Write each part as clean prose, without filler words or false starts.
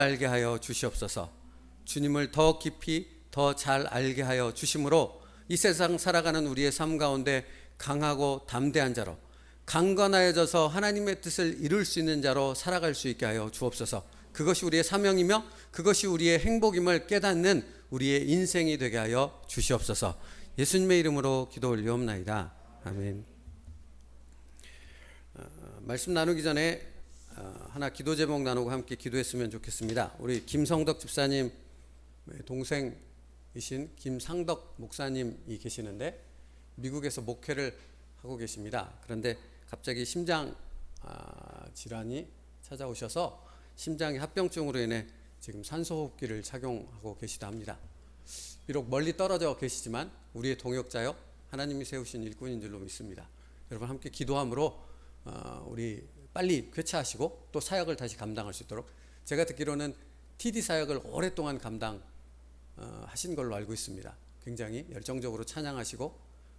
알게 하여 주시옵소서. 주님을 더 깊이 더 잘 알게 하여 주심으로 이 세상 살아가는 우리의 삶 가운데 강하고 담대한 자로, 강건하여져서 하나님의 뜻을 이룰 수 있는 자로 살아갈 수 있게 하여 주옵소서. 그것이 우리의 사명이며 그것이 우리의 행복임을 깨닫는 우리의 인생이 되게 하여 주시옵소서. 예수님의 이름으로 기도 올리옵나이다. 아멘. 말씀 나누기 전에 하나 기도 제목 나누고 함께 기도했으면 좋겠습니다. 우리 김성덕 집사님 동생이신 김상덕 목사님이 계시는데 미국에서 목회를 하고 계십니다. 그런데 갑자기 심장 질환이 찾아오셔서 심장의 합병증으로 인해 지금 산소호흡기를 착용하고 계시다 합니다. 비록 멀리 떨어져 계시지만 우리의 동역자요 하나님이 세우신 일꾼인 줄로 믿습니다. 여러분 함께 기도함으로 우리 빨리 쾌차하시고 또 사역을 다시 감당할 수 있도록, 제가 듣기로는 TD 사역을 오랫동안 감당하신 걸로 알고 있습니다. 굉장히 열정적으로 찬양하시고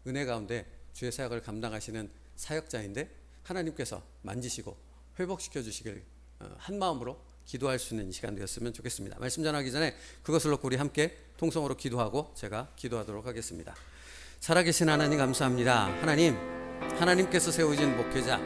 은혜 가운데 주의 사역을 감당하시는 사역자인데 하나님께서 만지시고 회복시켜 주시길 한 마음으로 기도할 수 있는 시간 되었으면 좋겠습니다. 말씀 전하기 전에 그것을 놓고 우리 함께 통성으로 기도하고 제가 기도하도록 하겠습니다. 살아계신 하나님 감사합니다. 하나님께서 세우신 목회자,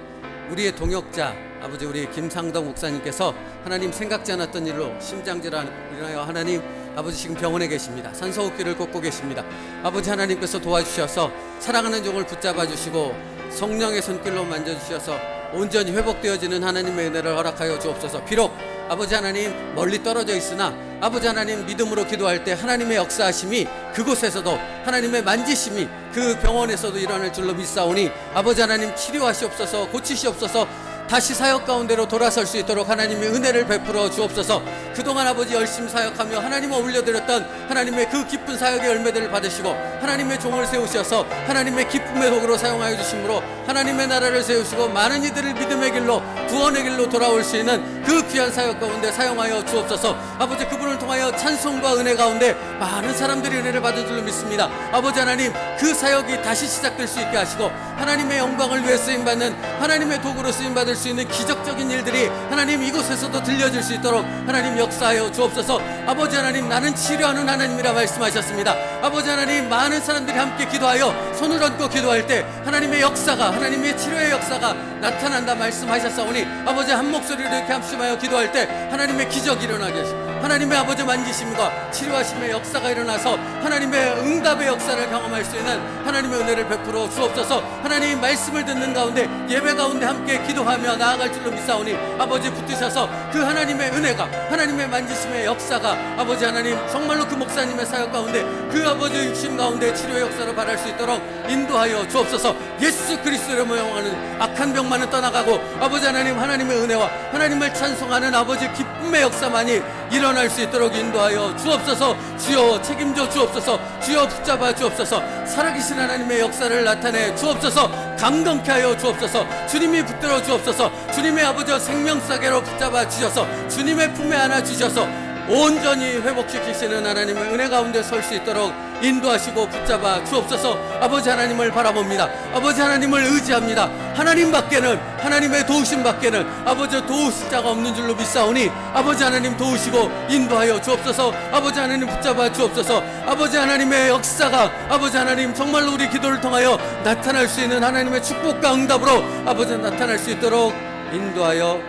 우리의 동역자 아버지 우리 김상덕 목사님께서 하나님 생각지 않았던 일로 심장질환 일어나여 하나님 아버지 지금 병원에 계십니다. 산소호흡기를 꽂고 계십니다. 아버지 하나님께서 도와주셔서 사랑하는 종을 붙잡아 주시고 성령의 손길로 만져주셔서 온전히 회복되어지는 하나님의 은혜를 허락하여 주옵소서. 비록 아버지 하나님 멀리 떨어져 있으나 아버지 하나님 믿음으로 기도할 때 하나님의 역사하심이 그곳에서도 하나님의 만지심이 그 병원에서도 일어날 줄로 믿사오니 아버지 하나님 치료하시옵소서. 고치시옵소서. 다시 사역 가운데로 돌아설 수 있도록 하나님의 은혜를 베풀어 주옵소서. 그동안 아버지 열심히 사역하며 하나님을 올려드렸던 하나님의 그 기쁜 사역의 열매들을 받으시고 하나님의 종을 세우셔서 하나님의 기쁨의 도구로 사용하여 주심으로 하나님의 나라를 세우시고 많은 이들을 믿음의 길로 구원의 길로 돌아올 수 있는 그 귀한 사역 가운데 사용하여 주옵소서. 아버지 그분을 통하여 찬송과 은혜 가운데 많은 사람들이 은혜를 받은 줄로 믿습니다. 아버지 하나님 그 사역이 다시 시작될 수 있게 하시고 하나님의 영광을 위해 쓰임받는 하나님의 도구로 쓰임받을 수 있는 기적적인 일들이 하나님 이곳에서도 들려질 수 있도록 하나님 역사하여 주옵소서. 아버지 하나님 나는 치료하는 하나님이라 말씀하셨습니다. 아버지 하나님 많은 사람들이 함께 기도하여 손을 얹고 기도할 때 하나님의 역사가, 하나님의 치료의 역사가 나타난다 말씀하셨사오니 아버지 한 목소리로 이렇게 합심하여 기도할 때 하나님의 기적이 일어나게 하시고 하나님의 아버지 만지심과 치료하심의 역사가 일어나서 하나님의 응답의 역사를 경험할 수 있는 하나님의 은혜를 베풀어 주옵소서. 하나님 말씀을 듣는 가운데 예배 가운데 함께 기도하며 나아갈 줄로 믿사오니 아버지 붙드셔서 그 하나님의 은혜가, 하나님의 만지심의 역사가 아버지 하나님 정말로 그 목사님의 사역 가운데 그 아버지 육신 가운데 치료의 역사를 바랄 수 있도록 인도하여 주옵소서. 예수 그리스도로 모형하는 악한 병만은 떠나가고 아버지 하나님 하나님의 은혜와 하나님을 찬송하는 아버지 기쁨의 역사만이 일어날 수 있도록 인도하여 주옵소서. 주여 책임져 주옵소서. 주여 붙잡아 주옵소서. 살아계신 하나님의 역사를 나타내 주옵소서. 강건케 하여 주옵소서. 주님이 붙들어 주옵소서. 주님의 아버지 생명사계로 붙잡아 주셔서 주님의 품에 안아 주셔서 온전히 회복시키시는 하나님의 은혜 가운데 설 수 있도록 인도하시고 붙잡아 주옵소서. 아버지 하나님을 바라봅니다. 아버지 하나님을 의지합니다. 하나님밖에는, 하나님의 도우심 밖에는 아버지 도우실 자가 없는 줄로 믿사오니 아버지 하나님 도우시고 인도하여 주옵소서. 아버지 하나님 붙잡아 주옵소서. 아버지 하나님의 역사가 아버지 하나님 정말로 우리 기도를 통하여 나타날 수 있는 하나님의 축복과 응답으로 아버지 나타날 수 있도록 인도하여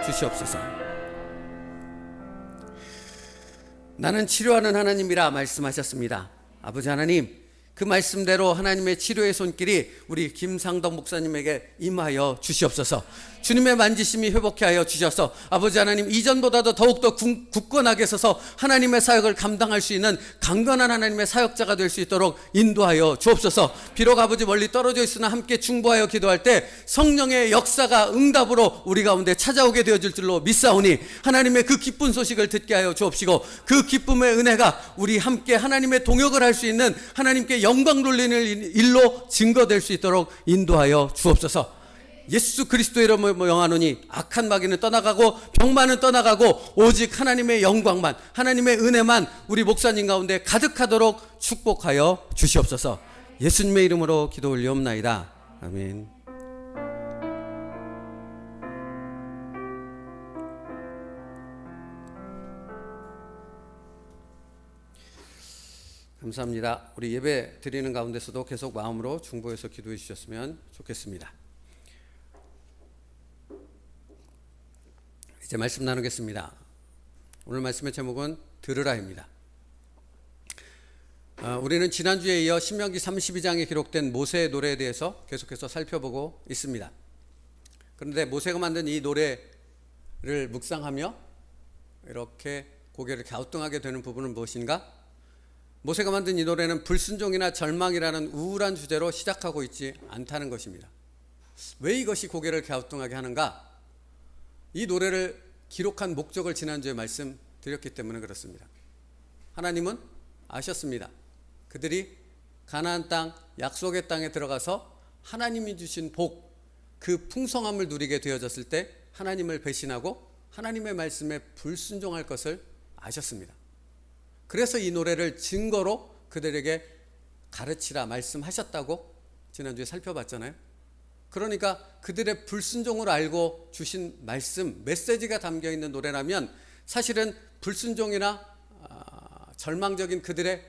주시옵소서. 나는 치료하는 하나님이라 말씀하셨습니다. 아버지 하나님 그 말씀대로 하나님의 치료의 손길이 우리 김상덕 목사님에게 임하여 주시옵소서. 주님의 만지심이 회복케 하여 주셔서 아버지 하나님 이전보다도 더욱더 굳건하게 서서 하나님의 사역을 감당할 수 있는 강건한 하나님의 사역자가 될 수 있도록 인도하여 주옵소서. 비록 아버지 멀리 떨어져 있으나 함께 중보하여 기도할 때 성령의 역사가 응답으로 우리 가운데 찾아오게 되어질 줄로 믿사오니 하나님의 그 기쁜 소식을 듣게 하여 주옵시고 그 기쁨의 은혜가 우리 함께 하나님의 동역을 할 수 있는 하나님께 영광 돌리는 일로 증거될 수 있도록 인도하여 주옵소서. 예수 그리스도의 이름을 명하노니 악한 마귀는 떠나가고 병만은 떠나가고 오직 하나님의 영광만, 하나님의 은혜만 우리 목사님 가운데 가득하도록 축복하여 주시옵소서. 예수님의 이름으로 기도 올리옵나이다. 아멘. 감사합니다. 우리 예배 드리는 가운데서도 계속 마음으로 중보해서 기도해 주셨으면 좋겠습니다. 이제 말씀 나누겠습니다. 오늘 말씀의 제목은 들으라입니다. 우리는 지난주에 이어 신명기 32장에 기록된 모세의 노래에 대해서 계속해서 살펴보고 있습니다. 그런데 모세가 만든 이 노래를 묵상하며 이렇게 고개를 갸우뚱하게 되는 부분은 무엇인가? 모세가 만든 이 노래는 불순종이나 절망이라는 우울한 주제로 시작하고 있지 않다는 것입니다. 왜 이것이 고개를 갸우뚱하게 하는가? 이 노래를 기록한 목적을 지난주에 말씀드렸기 때문에 그렇습니다. 하나님은 아셨습니다. 그들이 가나안 땅, 약속의 땅에 들어가서 하나님이 주신 복, 그 풍성함을 누리게 되어졌을 때 하나님을 배신하고 하나님의 말씀에 불순종할 것을 아셨습니다. 그래서 이 노래를 증거로 그들에게 가르치라 말씀하셨다고 지난주에 살펴봤잖아요. 그러니까 그들의 불순종을 알고 주신 말씀, 메시지가 담겨있는 노래라면 사실은 불순종이나 절망적인 그들의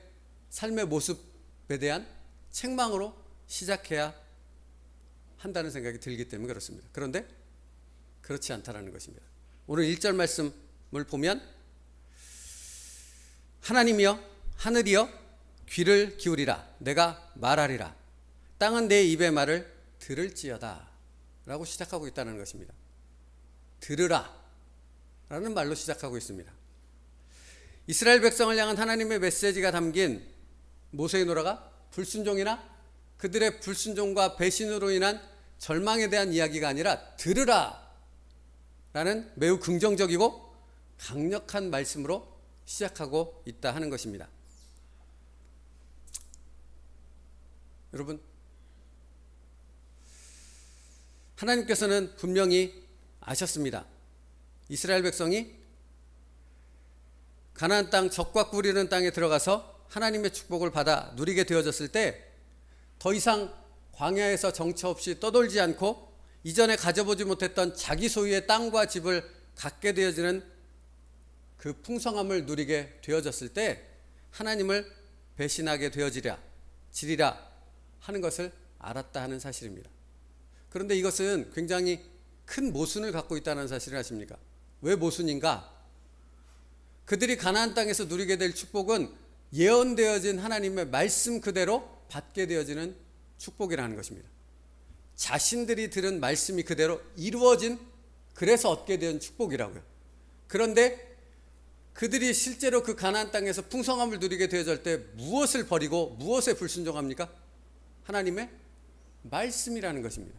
삶의 모습에 대한 책망으로 시작해야 한다는 생각이 들기 때문에 그렇습니다. 그런데 그렇지 않다라는 것입니다. 오늘 1절 말씀을 보면 하나님이여 하늘이여 귀를 기울이라 내가 말하리라 땅은 내 입의 말을 들을지어다 라고 시작하고 있다는 것입니다. 들으라 라는 말로 시작하고 있습니다. 이스라엘 백성을 향한 하나님의 메시지가 담긴 모세의 노래가 불순종이나 그들의 불순종과 배신으로 인한 절망에 대한 이야기가 아니라 들으라 라는 매우 긍정적이고 강력한 말씀으로 시작하고 있다 하는 것입니다. 여러분, 하나님께서는 분명히 아셨습니다. 이스라엘 백성이 가나안 땅 적과 꿀이는 땅에 들어가서 하나님의 축복을 받아 누리게 되어졌을 때 더 이상 광야에서 정처 없이 떠돌지 않고 이전에 가져보지 못했던 자기 소유의 땅과 집을 갖게 되어지는 그 풍성함을 누리게 되어졌을 때 하나님을 배신하게 되어지리라 하는 것을 알았다 하는 사실입니다. 그런데 이것은 굉장히 큰 모순을 갖고 있다는 사실을 아십니까? 왜 모순인가? 그들이 가나안 땅에서 누리게 될 축복은 예언되어진 하나님의 말씀 그대로 받게 되어지는 축복이라는 것입니다. 자신들이 들은 말씀이 그대로 이루어진, 그래서 얻게 된 축복이라고요. 그런데 그들이 실제로 그 가나안 땅에서 풍성함을 누리게 되어질 때 무엇을 버리고 무엇에 불순종합니까? 하나님의 말씀이라는 것입니다.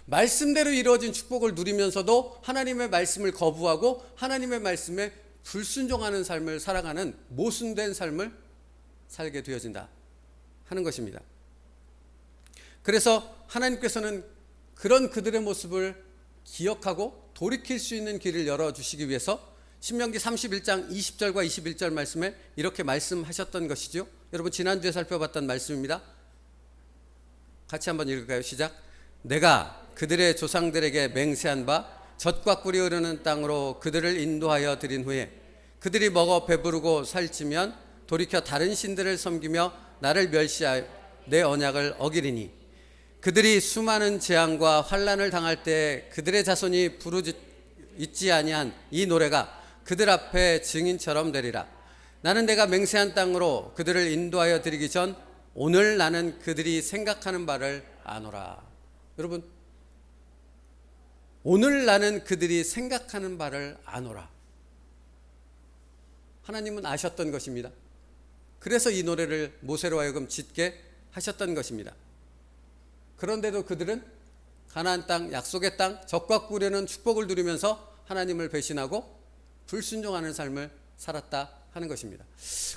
말씀대로 이루어진 축복을 누리면서도 하나님의 말씀을 거부하고 하나님의 말씀에 불순종하는 삶을 살아가는 모순된 삶을 살게 되어진다 하는 것입니다. 그래서 하나님께서는 그런 그들의 모습을 기억하고 돌이킬 수 있는 길을 열어주시기 위해서 신명기 31장 20절과 21절 말씀에 이렇게 말씀하셨던 것이죠. 여러분 지난주에 살펴봤던 말씀입니다. 같이 한번 읽을까요? 시작. 내가 그들의 조상들에게 맹세한 바 젖과 꿀이 흐르는 땅으로 그들을 인도하여 드린 후에 그들이 먹어 배부르고 살찌면 돌이켜 다른 신들을 섬기며 나를 멸시하여 내 언약을 어기리니 그들이 수많은 재앙과 환난을 당할 때 그들의 자손이 부르짖지 아니한 이 노래가 그들 앞에 증인처럼 되리라. 나는 내가 맹세한 땅으로 그들을 인도하여 드리기 전 오늘 나는 그들이 생각하는 바를 아노라. 여러분, 오늘 나는 그들이 생각하는 바를 아노라. 하나님은 아셨던 것입니다. 그래서 이 노래를 모세로 하여금 짓게 하셨던 것입니다. 그런데도 그들은 가나안 땅, 약속의 땅, 젖과 꿀에는 축복을 누리면서 하나님을 배신하고 불순종하는 삶을 살았다 하는 것입니다.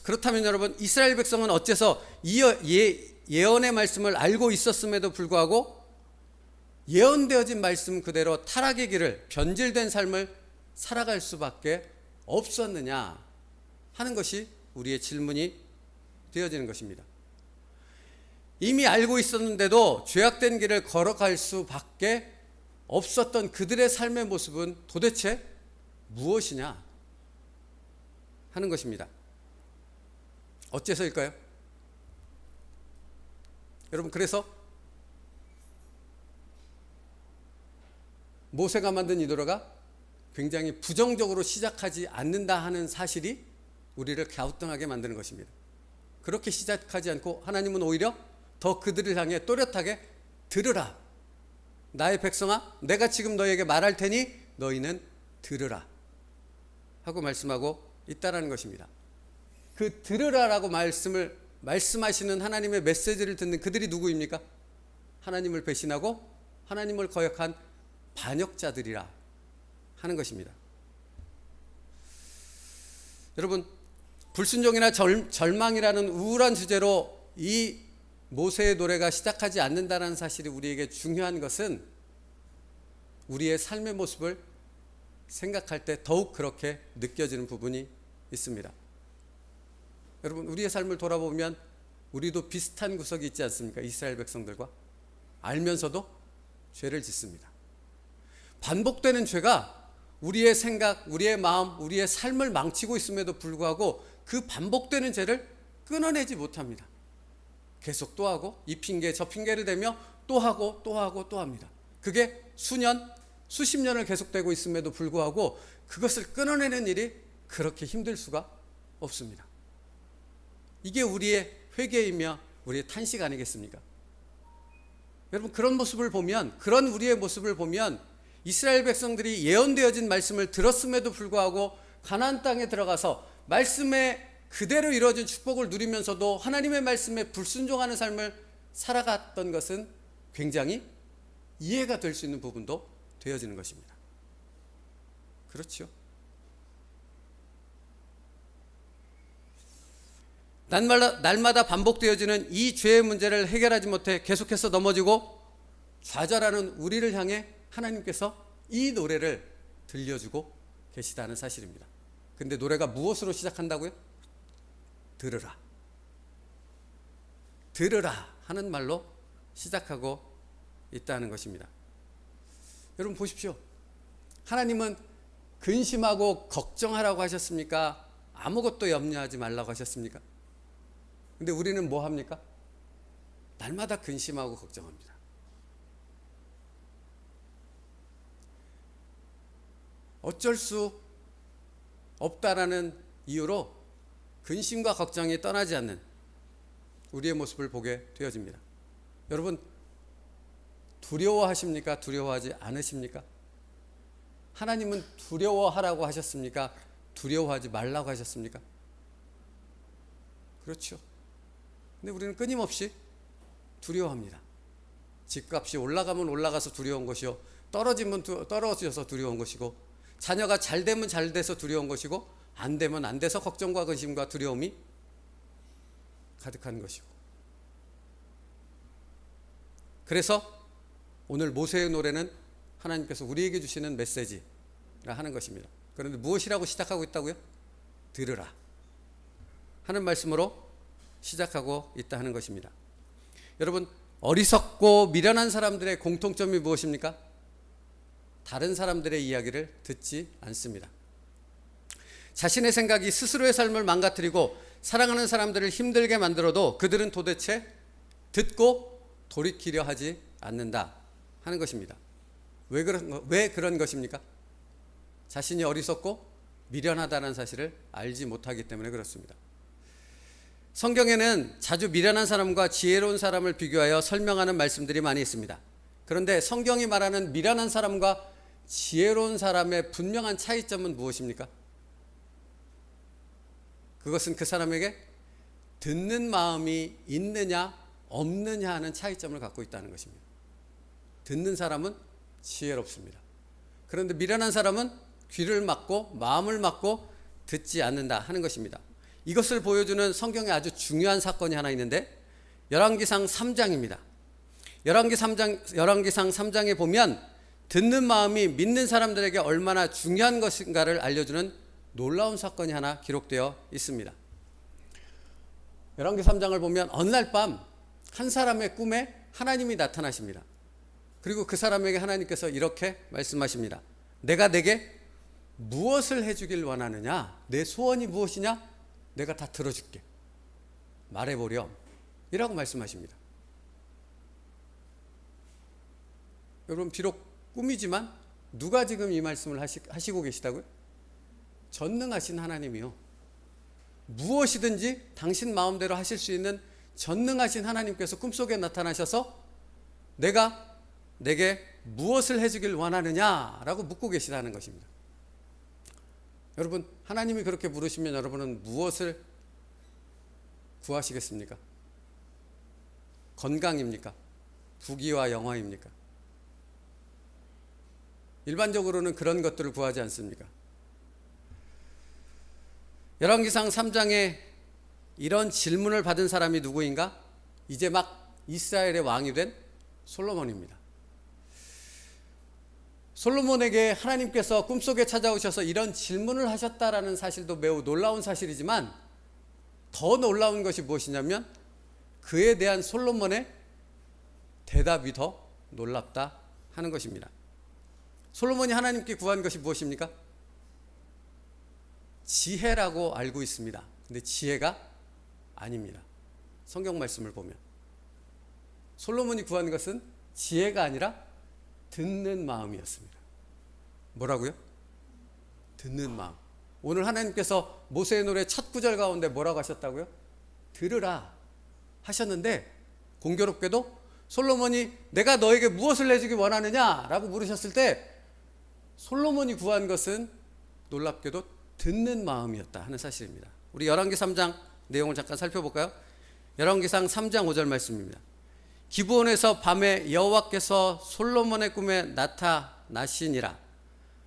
그렇다면 여러분, 이스라엘 백성은 어째서 예언의 말씀을 알고 있었음에도 불구하고 예언되어진 말씀 그대로 타락의 길을, 변질된 삶을 살아갈 수밖에 없었느냐 하는 것이 우리의 질문이 되어지는 것입니다. 이미 알고 있었는데도 죄악된 길을 걸어갈 수밖에 없었던 그들의 삶의 모습은 도대체 무엇이냐 하는 것입니다. 어째서일까요? 여러분, 그래서 모세가 만든 이 노래가 굉장히 부정적으로 시작하지 않는다 하는 사실이 우리를 갸우뚱하게 만드는 것입니다. 그렇게 시작하지 않고 하나님은 오히려 더 그들을 향해 또렷하게 들으라. 나의 백성아, 내가 지금 너에게 말할 테니 너희는 들으라 하고 말씀하고 있다라는 것입니다. 그 들으라라고 말씀하시는 하나님의 메시지를 듣는 그들이 누구입니까? 하나님을 배신하고 하나님을 거역한 반역자들이라 하는 것입니다. 여러분, 불순종이나 절망이라는 우울한 주제로 이 모세의 노래가 시작하지 않는다는 사실이 우리에게 중요한 것은 우리의 삶의 모습을 생각할 때 더욱 그렇게 느껴지는 부분이 있습니다. 여러분, 우리의 삶을 돌아보면 우리도 비슷한 구석이 있지 않습니까? 이스라엘 백성들과 알면서도 죄를 짓습니다. 반복되는 죄가 우리의 생각, 우리의 마음, 우리의 삶을 망치고 있음에도 불구하고 그 반복되는 죄를 끊어내지 못합니다. 계속 또 하고 이 핑계 저 핑계를 대며 또 하고 또 하고 또 합니다. 그게 수년, 수십 년을 계속되고 있음에도 불구하고 그것을 끊어내는 일이 그렇게 힘들 수가 없습니다. 이게 우리의 회개이며 우리의 탄식 아니겠습니까? 여러분, 그런 모습을 보면, 그런 우리의 모습을 보면 이스라엘 백성들이 예언되어진 말씀을 들었음에도 불구하고 가나안 땅에 들어가서 말씀에 그대로 이루어진 축복을 누리면서도 하나님의 말씀에 불순종하는 삶을 살아갔던 것은 굉장히 이해가 될 수 있는 부분도 되어지는 것입니다. 그렇죠? 날마다 반복되어지는 이 죄의 문제를 해결하지 못해 계속해서 넘어지고 좌절하는 우리를 향해 하나님께서 이 노래를 들려주고 계시다는 사실입니다. 근데 노래가 무엇으로 시작한다고요? 들으라. 들으라 하는 말로 시작하고 있다는 것입니다. 여러분 보십시오. 하나님은 근심하고 걱정하라고 하셨습니까? 아무것도 염려하지 말라고 하셨습니까? 근데 우리는 뭐 합니까? 날마다 근심하고 걱정합니다. 어쩔 수 없다라는 이유로 근심과 걱정이 떠나지 않는 우리의 모습을 보게 되어집니다. 여러분, 두려워하십니까? 두려워하지 않으십니까? 하나님은 두려워하라고 하셨습니까? 두려워하지 말라고 하셨습니까? 그렇죠. 근데 우리는 끊임없이 두려워합니다. 집값이 올라가면 올라가서 두려운 것이요, 떨어지면 떨어져서 두려운 것이고, 자녀가 잘 되면 잘 돼서 두려운 것이고, 안 되면 안 돼서 걱정과 근심과 두려움이 가득한 것이고. 그래서 오늘 모세의 노래는 하나님께서 우리에게 주시는 메시지라 하는 것입니다. 그런데 무엇이라고 시작하고 있다고요? 들으라 하는 말씀으로 시작하고 있다 하는 것입니다. 여러분, 어리석고 미련한 사람들의 공통점이 무엇입니까? 다른 사람들의 이야기를 듣지 않습니다. 자신의 생각이 스스로의 삶을 망가뜨리고 사랑하는 사람들을 힘들게 만들어도 그들은 도대체 듣고 돌이키려 하지 않는다 하는 것입니다. 왜 그런 것입니까? 자신이 어리석고 미련하다는 사실을 알지 못하기 때문에 그렇습니다. 성경에는 자주 미련한 사람과 지혜로운 사람을 비교하여 설명하는 말씀들이 많이 있습니다. 그런데 성경이 말하는 미련한 사람과 지혜로운 사람의 분명한 차이점은 무엇입니까? 그것은 그 사람에게 듣는 마음이 있느냐 없느냐 하는 차이점을 갖고 있다는 것입니다. 듣는 사람은 지혜롭습니다. 그런데 미련한 사람은 귀를 막고 마음을 막고 듣지 않는다 하는 것입니다. 이것을 보여주는 성경에 아주 중요한 사건이 하나 있는데 열왕기상 3장입니다. 열왕기상 3장에 보면 듣는 마음이 믿는 사람들에게 얼마나 중요한 것인가를 알려주는 놀라운 사건이 하나 기록되어 있습니다. 열왕기 3장을 보면 어느 날 밤 한 사람의 꿈에 하나님이 나타나십니다. 그리고 그 사람에게 하나님께서 이렇게 말씀하십니다. 내가 내게 무엇을 해주길 원하느냐? 내 소원이 무엇이냐? 내가 다 들어줄게. 말해보렴 이라고 말씀하십니다. 여러분 비록 꿈이지만 누가 지금 이 말씀을 하시고 계시다고요? 전능하신 하나님이요. 무엇이든지 당신 마음대로 하실 수 있는 전능하신 하나님께서 꿈속에 나타나셔서 내게 무엇을 해주길 원하느냐라고 묻고 계시다는 것입니다. 여러분 하나님이 그렇게 물으시면 여러분은 무엇을 구하시겠습니까? 건강입니까? 부귀와 영화입니까? 일반적으로는 그런 것들을 구하지 않습니까? 열왕기상 3장에 이런 질문을 받은 사람이 누구인가? 이제 막 이스라엘의 왕이 된 솔로몬입니다. 솔로몬에게 하나님께서 꿈속에 찾아오셔서 이런 질문을 하셨다라는 사실도 매우 놀라운 사실이지만 더 놀라운 것이 무엇이냐면 그에 대한 솔로몬의 대답이 더 놀랍다 하는 것입니다. 솔로몬이 하나님께 구한 것이 무엇입니까? 지혜라고 알고 있습니다. 근데 지혜가 아닙니다. 성경 말씀을 보면 솔로몬이 구한 것은 지혜가 아니라 듣는 마음이었습니다. 뭐라고요? 듣는 마음. 오늘 하나님께서 모세의 노래 첫 구절 가운데 뭐라고 하셨다고요? 들으라 하셨는데 공교롭게도 솔로몬이 내가 너에게 무엇을 해주기 원하느냐라고 물으셨을 때 솔로몬이 구한 것은 놀랍게도 듣는 마음이었다 하는 사실입니다. 우리 열왕기 3장 내용을 잠깐 살펴볼까요? 열왕기상 3장 5절 말씀입니다. 기브온에서 밤에 여호와께서 솔로몬의 꿈에 나타나시니라.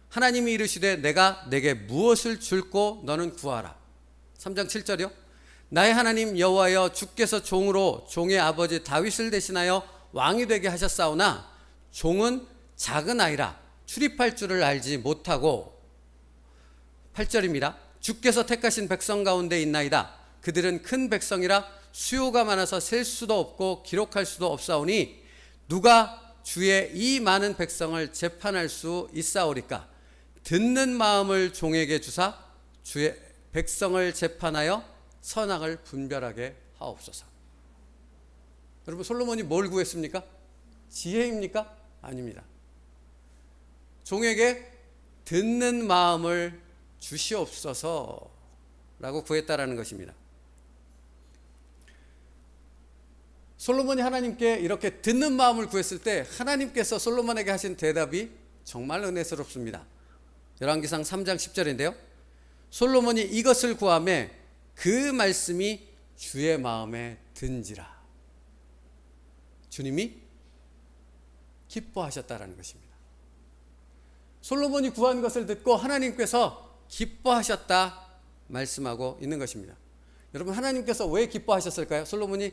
하나님이 이르시되 내가 내게 무엇을 줄고 너는 구하라. 3장 7절이요. 나의 하나님 여호와여 주께서 종으로 종의 아버지 다윗을 대신하여 왕이 되게 하셨사오나 종은 작은 아이라 출입할 줄을 알지 못하고 8절입니다. 주께서 택하신 백성 가운데 있나이다. 그들은 큰 백성이라 수요가 많아서 셀 수도 없고 기록할 수도 없사오니 누가 주의 이 많은 백성을 재판할 수 있사오리까? 듣는 마음을 종에게 주사 주의 백성을 재판하여 선악을 분별하게 하옵소서. 여러분 솔로몬이 뭘 구했습니까? 지혜입니까? 아닙니다. 종에게 듣는 마음을 주시옵소서 라고 구했다라는 것입니다. 솔로몬이 하나님께 이렇게 듣는 마음을 구했을 때 하나님께서 솔로몬에게 하신 대답이 정말 은혜스럽습니다. 열왕기상 3장 10절인데요. 솔로몬이 이것을 구하매 그 말씀이 주의 마음에 든지라. 주님이 기뻐하셨다라는 것입니다. 솔로몬이 구한 것을 듣고 하나님께서 기뻐하셨다 말씀하고 있는 것입니다. 여러분 하나님께서 왜 기뻐하셨을까요? 솔로몬이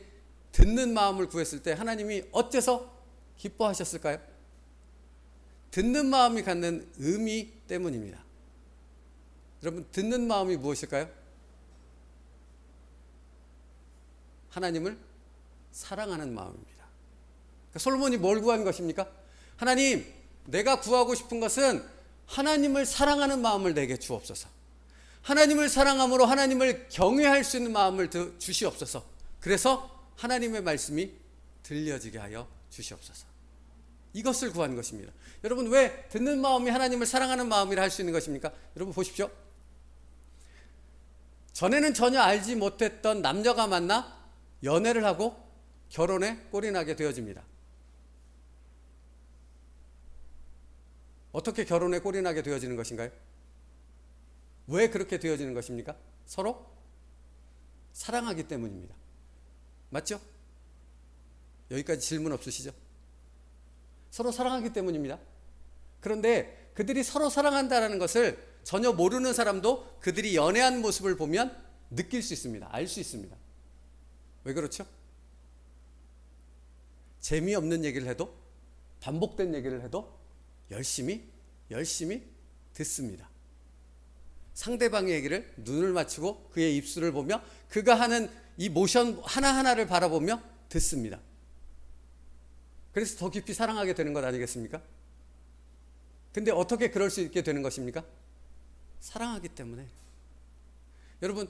듣는 마음을 구했을 때 하나님이 어째서 기뻐하셨을까요? 듣는 마음이 갖는 의미 때문입니다. 여러분 듣는 마음이 무엇일까요? 하나님을 사랑하는 마음입니다. 그러니까 솔로몬이 뭘 구한 것입니까? 하나님, 내가 구하고 싶은 것은 하나님을 사랑하는 마음을 내게 주옵소서. 하나님을 사랑함으로 하나님을 경외할 수 있는 마음을 주시옵소서. 그래서 하나님의 말씀이 들려지게 하여 주시옵소서. 이것을 구한 것입니다. 여러분 왜 듣는 마음이 하나님을 사랑하는 마음이라 할 수 있는 것입니까? 여러분 보십시오. 전에는 전혀 알지 못했던 남녀가 만나 연애를 하고 결혼에 꼴이 나게 되어집니다. 어떻게 결혼에 꼴이 나게 되어지는 것인가요? 왜 그렇게 되어지는 것입니까? 서로 사랑하기 때문입니다. 맞죠? 여기까지 질문 없으시죠? 서로 사랑하기 때문입니다. 그런데 그들이 서로 사랑한다는 것을 전혀 모르는 사람도 그들이 연애한 모습을 보면 느낄 수 있습니다. 알 수 있습니다. 왜 그렇죠? 재미없는 얘기를 해도 반복된 얘기를 해도 열심히 듣습니다. 상대방의 얘기를 눈을 맞추고 그의 입술을 보며 그가 하는 이 모션 하나하나를 바라보며 듣습니다. 그래서 더 깊이 사랑하게 되는 것 아니겠습니까? 근데 어떻게 그럴 수 있게 되는 것입니까? 사랑하기 때문에. 여러분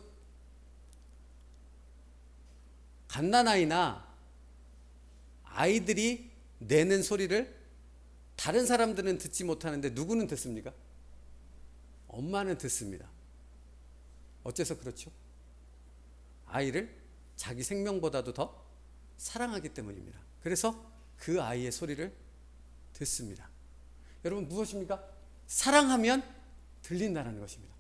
갓난아이나 아이들이 내는 소리를 다른 사람들은 듣지 못하는데 누구는 듣습니까? 엄마는 듣습니다. 어째서 그렇죠? 아이를 자기 생명보다도 더 사랑하기 때문입니다. 그래서 그 아이의 소리를 듣습니다. 여러분, 무엇입니까? 사랑하면 들린다는 것입니다.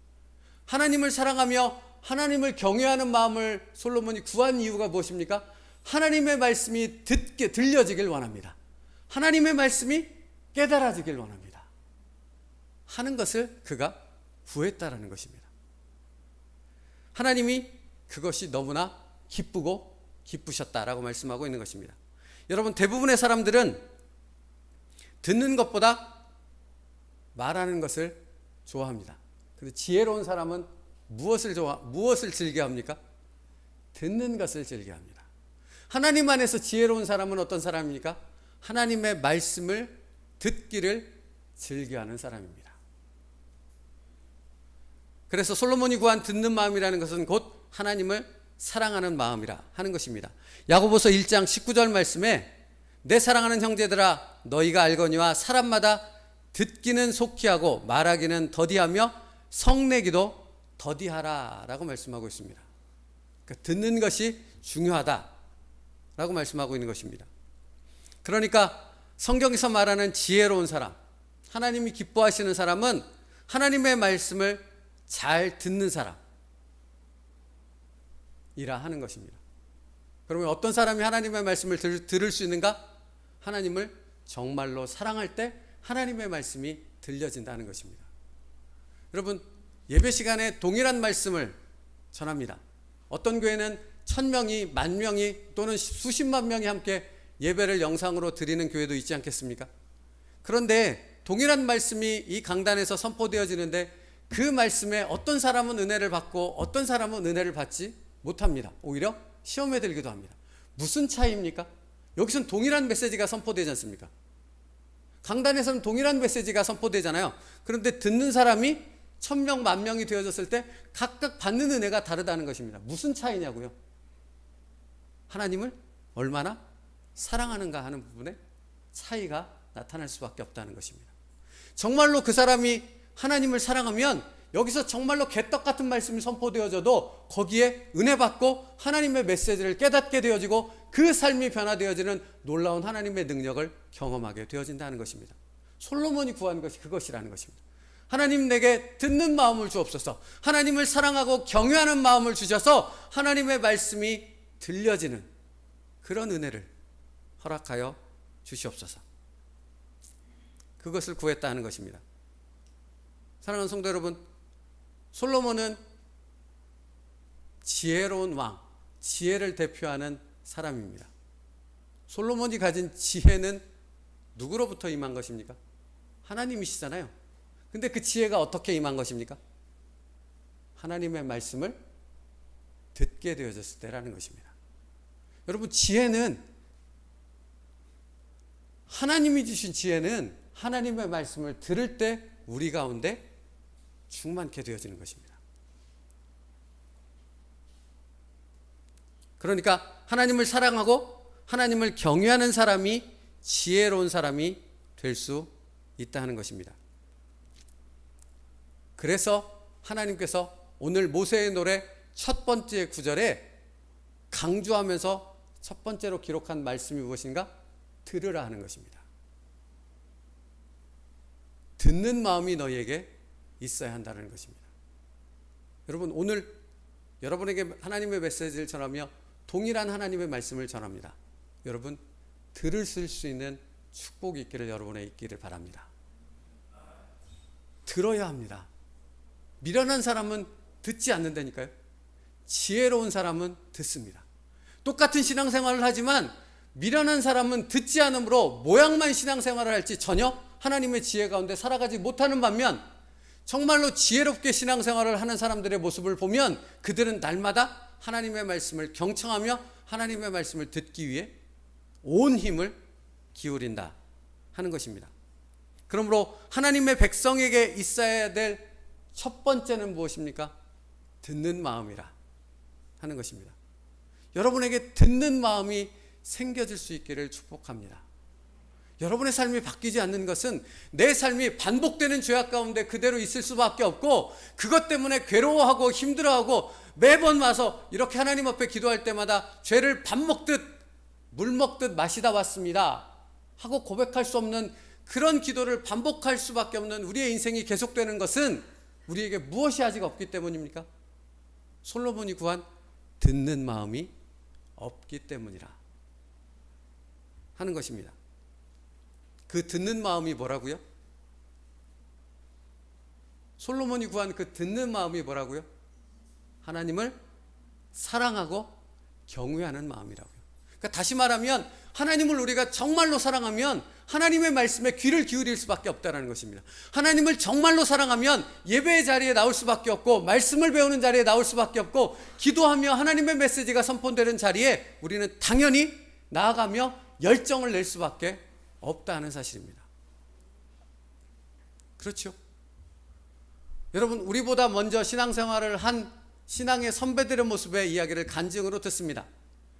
하나님을 사랑하며 하나님을 경외하는 마음을 솔로몬이 구한 이유가 무엇입니까? 하나님의 말씀이 들려지길 원합니다. 하나님의 말씀이 깨달아지길 원합니다. 하는 것을 그가 구했다라는 것입니다. 하나님이 그것이 너무나 기쁘고 기쁘셨다라고 말씀하고 있는 것입니다. 여러분, 대부분의 사람들은 듣는 것보다 말하는 것을 좋아합니다. 그런데 지혜로운 사람은 무엇을 즐겨합니까? 듣는 것을 즐겨합니다. 하나님 안에서 지혜로운 사람은 어떤 사람입니까? 하나님의 말씀을 듣기를 즐겨하는 사람입니다. 그래서 솔로몬이 구한 듣는 마음이라는 것은 곧 하나님을 사랑하는 마음이라 하는 것입니다. 야고보서 1장 19절 말씀에 내 사랑하는 형제들아 너희가 알거니와 사람마다 듣기는 속히 하고 말하기는 더디하며 성내기도 더디하라 라고 말씀하고 있습니다. 그러니까 듣는 것이 중요하다라고 말씀하고 있는 것입니다. 그러니까 성경에서 말하는 지혜로운 사람, 하나님이 기뻐하시는 사람은 하나님의 말씀을 잘 듣는 사람이라 하는 것입니다. 그러면 어떤 사람이 하나님의 말씀을 들을 수 있는가? 하나님을 정말로 사랑할 때 하나님의 말씀이 들려진다는 것입니다. 여러분, 예배 시간에 동일한 말씀을 전합니다. 어떤 교회는 1000명이, 10,000명이 또는 수십만 명이 함께 예배를 영상으로 드리는 교회도 있지 않겠습니까? 그런데 동일한 말씀이 이 강단에서 선포되어지는데 그 말씀에 어떤 사람은 은혜를 받고 어떤 사람은 은혜를 받지 못합니다. 오히려 시험에 들기도 합니다. 무슨 차이입니까? 여기서는 동일한 메시지가 선포되지 않습니까? 강단에서는 동일한 메시지가 선포되잖아요. 그런데 듣는 사람이 1000명, 10,000명이 되어졌을 때 각각 받는 은혜가 다르다는 것입니다. 무슨 차이냐고요? 하나님을 얼마나 사랑하는가 하는 부분에 차이가 나타날 수밖에 없다는 것입니다. 정말로 그 사람이 하나님을 사랑하면 여기서 정말로 개떡 같은 말씀이 선포되어져도 거기에 은혜 받고 하나님의 메시지를 깨닫게 되어지고 그 삶이 변화되어지는 놀라운 하나님의 능력을 경험하게 되어진다는 것입니다. 솔로몬이 구한 것이 그것이라는 것입니다. 하나님 내게 듣는 마음을 주옵소서. 하나님을 사랑하고 경외하는 마음을 주셔서 하나님의 말씀이 들려지는 그런 은혜를 허락하여 주시옵소서. 그것을 구했다는 것입니다. 사랑하는 성도 여러분, 솔로몬은 지혜로운 왕, 지혜를 대표하는 사람입니다. 솔로몬이 가진 지혜는 누구로부터 임한 것입니까? 하나님이시잖아요. 근데 그 지혜가 어떻게 임한 것입니까? 하나님의 말씀을 듣게 되어졌을 때라는 것입니다. 여러분, 지혜는, 하나님이 주신 지혜는 하나님의 말씀을 들을 때 우리 가운데 충만케 되어지는 것입니다. 그러니까 하나님을 사랑하고 하나님을 경외하는 사람이 지혜로운 사람이 될 수 있다는 것입니다. 그래서 하나님께서 오늘 모세의 노래 첫 번째 구절에 강조하면서 첫 번째로 기록한 말씀이 무엇인가? 들으라 하는 것입니다. 듣는 마음이 너희에게 있어야 한다는 것입니다. 여러분, 오늘 여러분에게 하나님의 메시지를 전하며 동일한 하나님의 말씀을 전합니다. 여러분, 들으실 수 있는 축복이 있기를 여러분의 있기를 바랍니다. 들어야 합니다. 미련한 사람은 듣지 않는다니까요. 지혜로운 사람은 듣습니다. 똑같은 신앙생활을 하지만 미련한 사람은 듣지 않으므로 모양만 신앙생활을 할지 전혀 하나님의 지혜 가운데 살아가지 못하는 반면, 정말로 지혜롭게 신앙생활을 하는 사람들의 모습을 보면 그들은 날마다 하나님의 말씀을 경청하며 하나님의 말씀을 듣기 위해 온 힘을 기울인다 하는 것입니다. 그러므로 하나님의 백성에게 있어야 될 첫 번째는 무엇입니까? 듣는 마음이라 하는 것입니다. 여러분에게 듣는 마음이 생겨질 수 있기를 축복합니다. 여러분의 삶이 바뀌지 않는 것은 내 삶이 반복되는 죄악 가운데 그대로 있을 수밖에 없고, 그것 때문에 괴로워하고 힘들어하고 매번 와서 이렇게 하나님 앞에 기도할 때마다 죄를 밥 먹듯 물 먹듯 마시다 왔습니다 하고 고백할 수 없는 그런 기도를 반복할 수밖에 없는 우리의 인생이 계속되는 것은 우리에게 무엇이 아직 없기 때문입니까? 솔로몬이 구한 듣는 마음이 없기 때문이라 하는 것입니다. 그 듣는 마음이 뭐라고요? 솔로몬이 구한 그 듣는 마음이 뭐라고요? 하나님을 사랑하고 경외하는 마음이라고요. 그러니까 다시 말하면 하나님을 우리가 정말로 사랑하면 하나님의 말씀에 귀를 기울일 수밖에 없다는 것입니다. 하나님을 정말로 사랑하면 예배의 자리에 나올 수밖에 없고, 말씀을 배우는 자리에 나올 수밖에 없고, 기도하며 하나님의 메시지가 선포되는 자리에 우리는 당연히 나아가며 열정을 낼 수밖에 없다는 사실입니다. 그렇죠? 여러분, 우리보다 먼저 신앙생활을 한 신앙의 선배들의 모습의 이야기를 간증으로 듣습니다.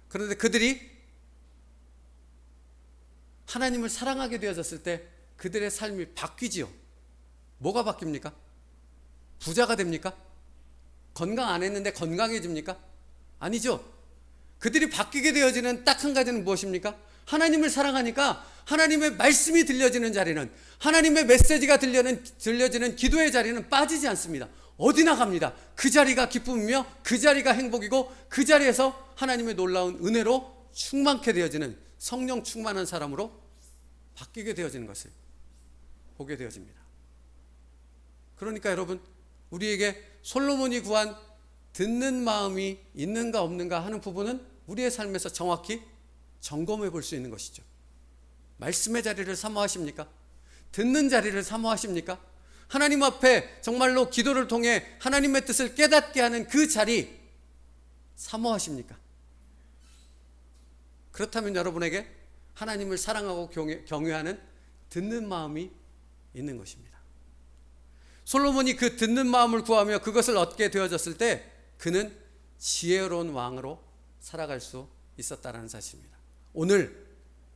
그런데 그들이 하나님을 사랑하게 되어졌을 때 그들의 삶이 바뀌지요. 뭐가 바뀝니까? 부자가 됩니까? 건강 안 했는데 건강해집니까? 아니죠. 그들이 바뀌게 되어지는 딱 한 가지는 무엇입니까? 하나님을 사랑하니까 하나님의 말씀이 들려지는 자리는, 하나님의 메시지가 들려지는 기도의 자리는 빠지지 않습니다. 어디나 갑니다. 그 자리가 기쁨이며 그 자리가 행복이고, 그 자리에서 하나님의 놀라운 은혜로 충만케 되어지는, 성령 충만한 사람으로 바뀌게 되어지는 것을 보게 되어집니다. 그러니까 여러분, 우리에게 솔로몬이 구한 듣는 마음이 있는가 없는가 하는 부분은 우리의 삶에서 정확히 점검해 볼 수 있는 것이죠. 말씀의 자리를 사모하십니까? 듣는 자리를 사모하십니까? 하나님 앞에 정말로 기도를 통해 하나님의 뜻을 깨닫게 하는 그 자리 사모하십니까? 그렇다면 여러분에게 하나님을 사랑하고 경외하는 듣는 마음이 있는 것입니다. 솔로몬이 그 듣는 마음을 구하며 그것을 얻게 되어졌을 때 그는 지혜로운 왕으로 살아갈 수 있었다는 사실입니다. 오늘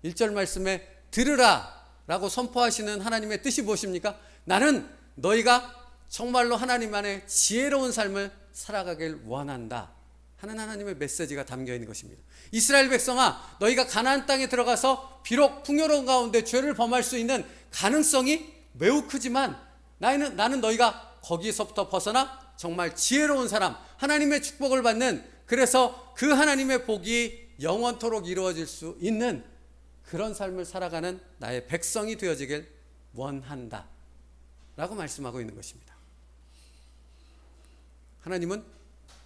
1절 말씀에 들으라 라고 선포하시는 하나님의 뜻이 무엇입니까? 나는 너희가 정말로 하나님 안에 지혜로운 삶을 살아가길 원한다 하는 하나님의 메시지가 담겨 있는 것입니다. 이스라엘 백성아, 너희가 가나안 땅에 들어가서 비록 풍요로운 가운데 죄를 범할 수 있는 가능성이 매우 크지만 나는 너희가 거기서부터 벗어나 정말 지혜로운 사람, 하나님의 축복을 받는, 그래서 그 하나님의 복이 영원토록 이루어질 수 있는 그런 삶을 살아가는 나의 백성이 되어지길 원한다 라고 말씀하고 있는 것입니다. 하나님은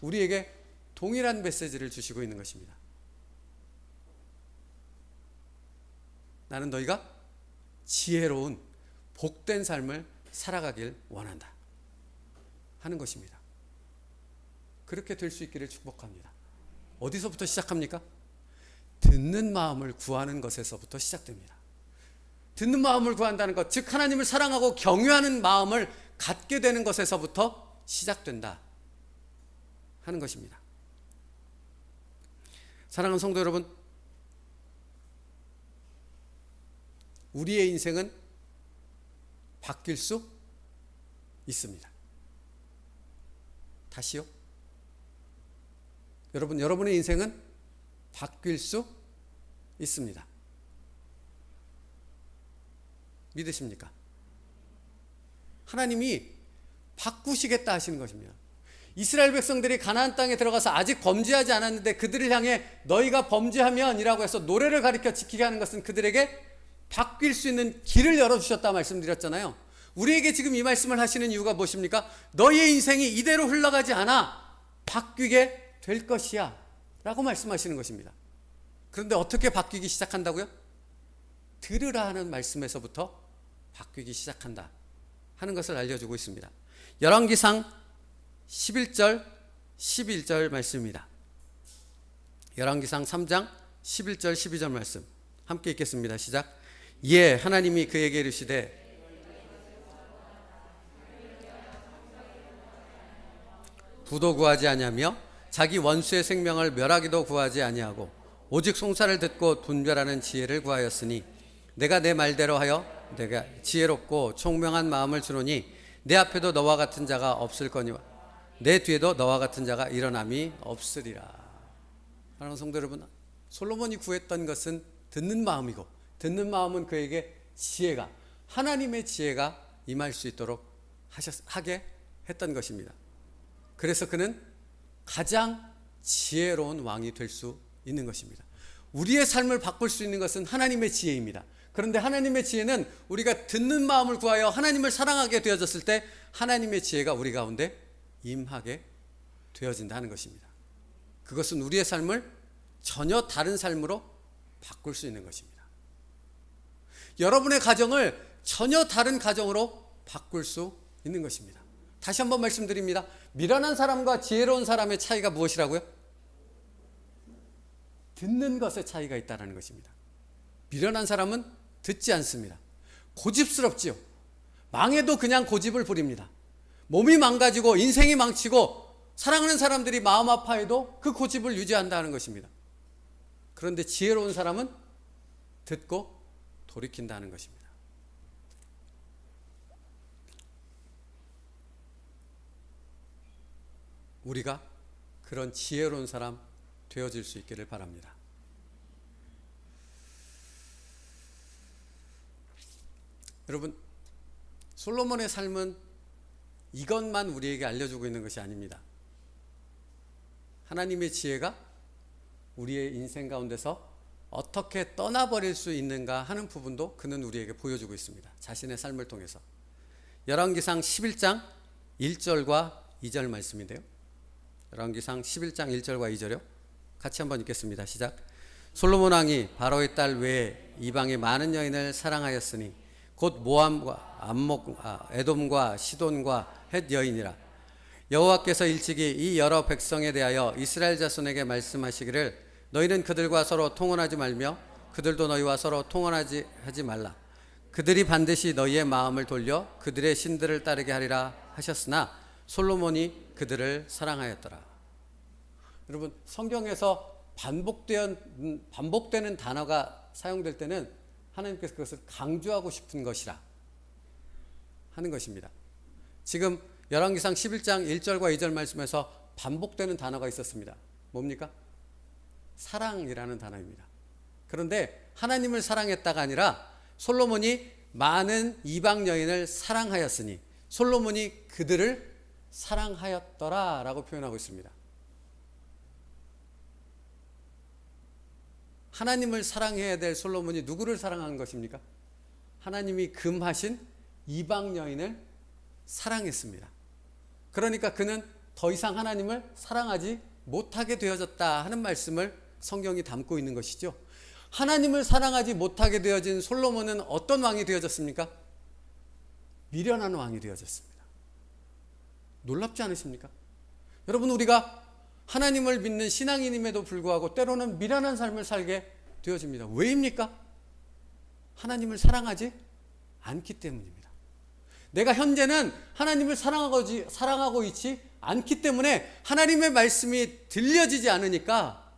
우리에게 동일한 메시지를 주시고 있는 것입니다. 나는 너희가 지혜로운 복된 삶을 살아가길 원한다 하는 것입니다. 그렇게 될 수 있기를 축복합니다. 어디서부터 시작합니까? 듣는 마음을 구하는 것에서부터 시작됩니다. 듣는 마음을 구한다는 것, 즉 하나님을 사랑하고 경외하는 마음을 갖게 되는 것에서부터 시작된다 하는 것입니다. 사랑하는 성도 여러분, 우리의 인생은 바뀔 수 있습니다. 다시요. 여러분의 인생은 바뀔 수 있습니다. 믿으십니까? 하나님이 바꾸시겠다 하시는 것입니다. 이스라엘 백성들이 가나안 땅에 들어가서 아직 범죄하지 않았는데 그들을 향해 너희가 범죄하면이라고 해서 노래를 가리켜 지키게 하는 것은 그들에게 바뀔 수 있는 길을 열어주셨다 말씀드렸잖아요. 우리에게 지금 이 말씀을 하시는 이유가 무엇입니까? 너희의 인생이 이대로 흘러가지 않아 바뀌게 될 것이야 라고 말씀하시는 것입니다. 그런데 어떻게 바뀌기 시작한다고요? 들으라 하는 말씀에서부터 바뀌기 시작한다 하는 것을 알려주고 있습니다. 열왕기상 11절 11절 말씀입니다. 열왕기상 3장 11절 12절 말씀 함께 읽겠습니다. 시작. 예, 하나님이 그에게 이르시되 부도 구하지 아니하며 자기 원수의 생명을 멸하기도 구하지 아니하고 오직 송사를 듣고 분별하는 지혜를 구하였으니 내가 내 말대로 하여 내가 지혜롭고 총명한 마음을 주노니 내 앞에도 너와 같은 자가 없을 거니와 내 뒤에도 너와 같은 자가 일어남이 없으리라. 사랑하는 성도 여러분, 솔로몬이 구했던 것은 듣는 마음이고, 듣는 마음은 그에게 지혜가, 하나님의 지혜가 임할 수 있도록 하게 했던 것입니다. 그래서 그는 가장 지혜로운 왕이 될 수 있는 것입니다. 우리의 삶을 바꿀 수 있는 것은 하나님의 지혜입니다. 그런데 하나님의 지혜는 우리가 듣는 마음을 구하여 하나님을 사랑하게 되어졌을 때 하나님의 지혜가 우리 가운데 임하게 되어진다 하는 것입니다. 그것은 우리의 삶을 전혀 다른 삶으로 바꿀 수 있는 것입니다. 여러분의 가정을 전혀 다른 가정으로 바꿀 수 있는 것입니다. 다시 한번 말씀드립니다. 미련한 사람과 지혜로운 사람의 차이가 무엇이라고요? 듣는 것의 차이가 있다는 것입니다. 미련한 사람은 듣지 않습니다. 고집스럽지요. 망해도 그냥 고집을 부립니다. 몸이 망가지고 인생이 망치고 사랑하는 사람들이 마음 아파해도 그 고집을 유지한다는 것입니다. 그런데 지혜로운 사람은 듣고 돌이킨다는 것입니다. 우리가 그런 지혜로운 사람 되어질 수 있기를 바랍니다. 여러분, 솔로몬의 삶은 이것만 우리에게 알려주고 있는 것이 아닙니다. 하나님의 지혜가 우리의 인생 가운데서 어떻게 떠나버릴 수 있는가 하는 부분도 그는 우리에게 보여주고 있습니다. 자신의 삶을 통해서. 열왕기상 11장 1절과 2절 말씀인데요. 열왕기상 11장 1절과 2절이요. 같이 한번 읽겠습니다. 시작. 솔로몬 왕이 바로의 딸 외에 이방의 많은 여인을 사랑하였으니 곧 모함과 암목과 에돔과 시돈과 헷 여인이라. 여호와께서 일찍이 이 여러 백성에 대하여 이스라엘 자손에게 말씀하시기를 너희는 그들과 서로 통혼하지 말며 그들도 너희와 서로 통혼하지 말라. 그들이 반드시 너희의 마음을 돌려 그들의 신들을 따르게 하리라 하셨으나 솔로몬이 그들을 사랑하였더라. 여러분, 성경에서 반복되는 단어가 사용될 때는 하나님께서 그것을 강조하고 싶은 것이라 하는 것입니다. 지금 열왕기상 11장 1절과 2절 말씀에서 반복되는 단어가 있었습니다. 뭡니까? 사랑이라는 단어입니다. 그런데 하나님을 사랑했다가 아니라 솔로몬이 많은 이방 여인을 사랑하였으니 솔로몬이 그들을 사랑하였더라 라고 표현하고 있습니다. 하나님을 사랑해야 될 솔로몬이 누구를 사랑한 것입니까? 하나님이 금하신 이방 여인을 사랑했습니다. 그러니까 그는 더 이상 하나님을 사랑하지 못하게 되어졌다 하는 말씀을 성경이 담고 있는 것이죠. 하나님을 사랑하지 못하게 되어진 솔로몬은 어떤 왕이 되어졌습니까? 미련한 왕이 되어졌습니다. 놀랍지 않으십니까? 여러분, 우리가 하나님을 믿는 신앙인임에도 불구하고 때로는 미련한 삶을 살게 되어집니다. 왜입니까? 하나님을 사랑하지 않기 때문입니다. 내가 현재는 하나님을 사랑하고 있지 않기 때문에 하나님의 말씀이 들려지지 않으니까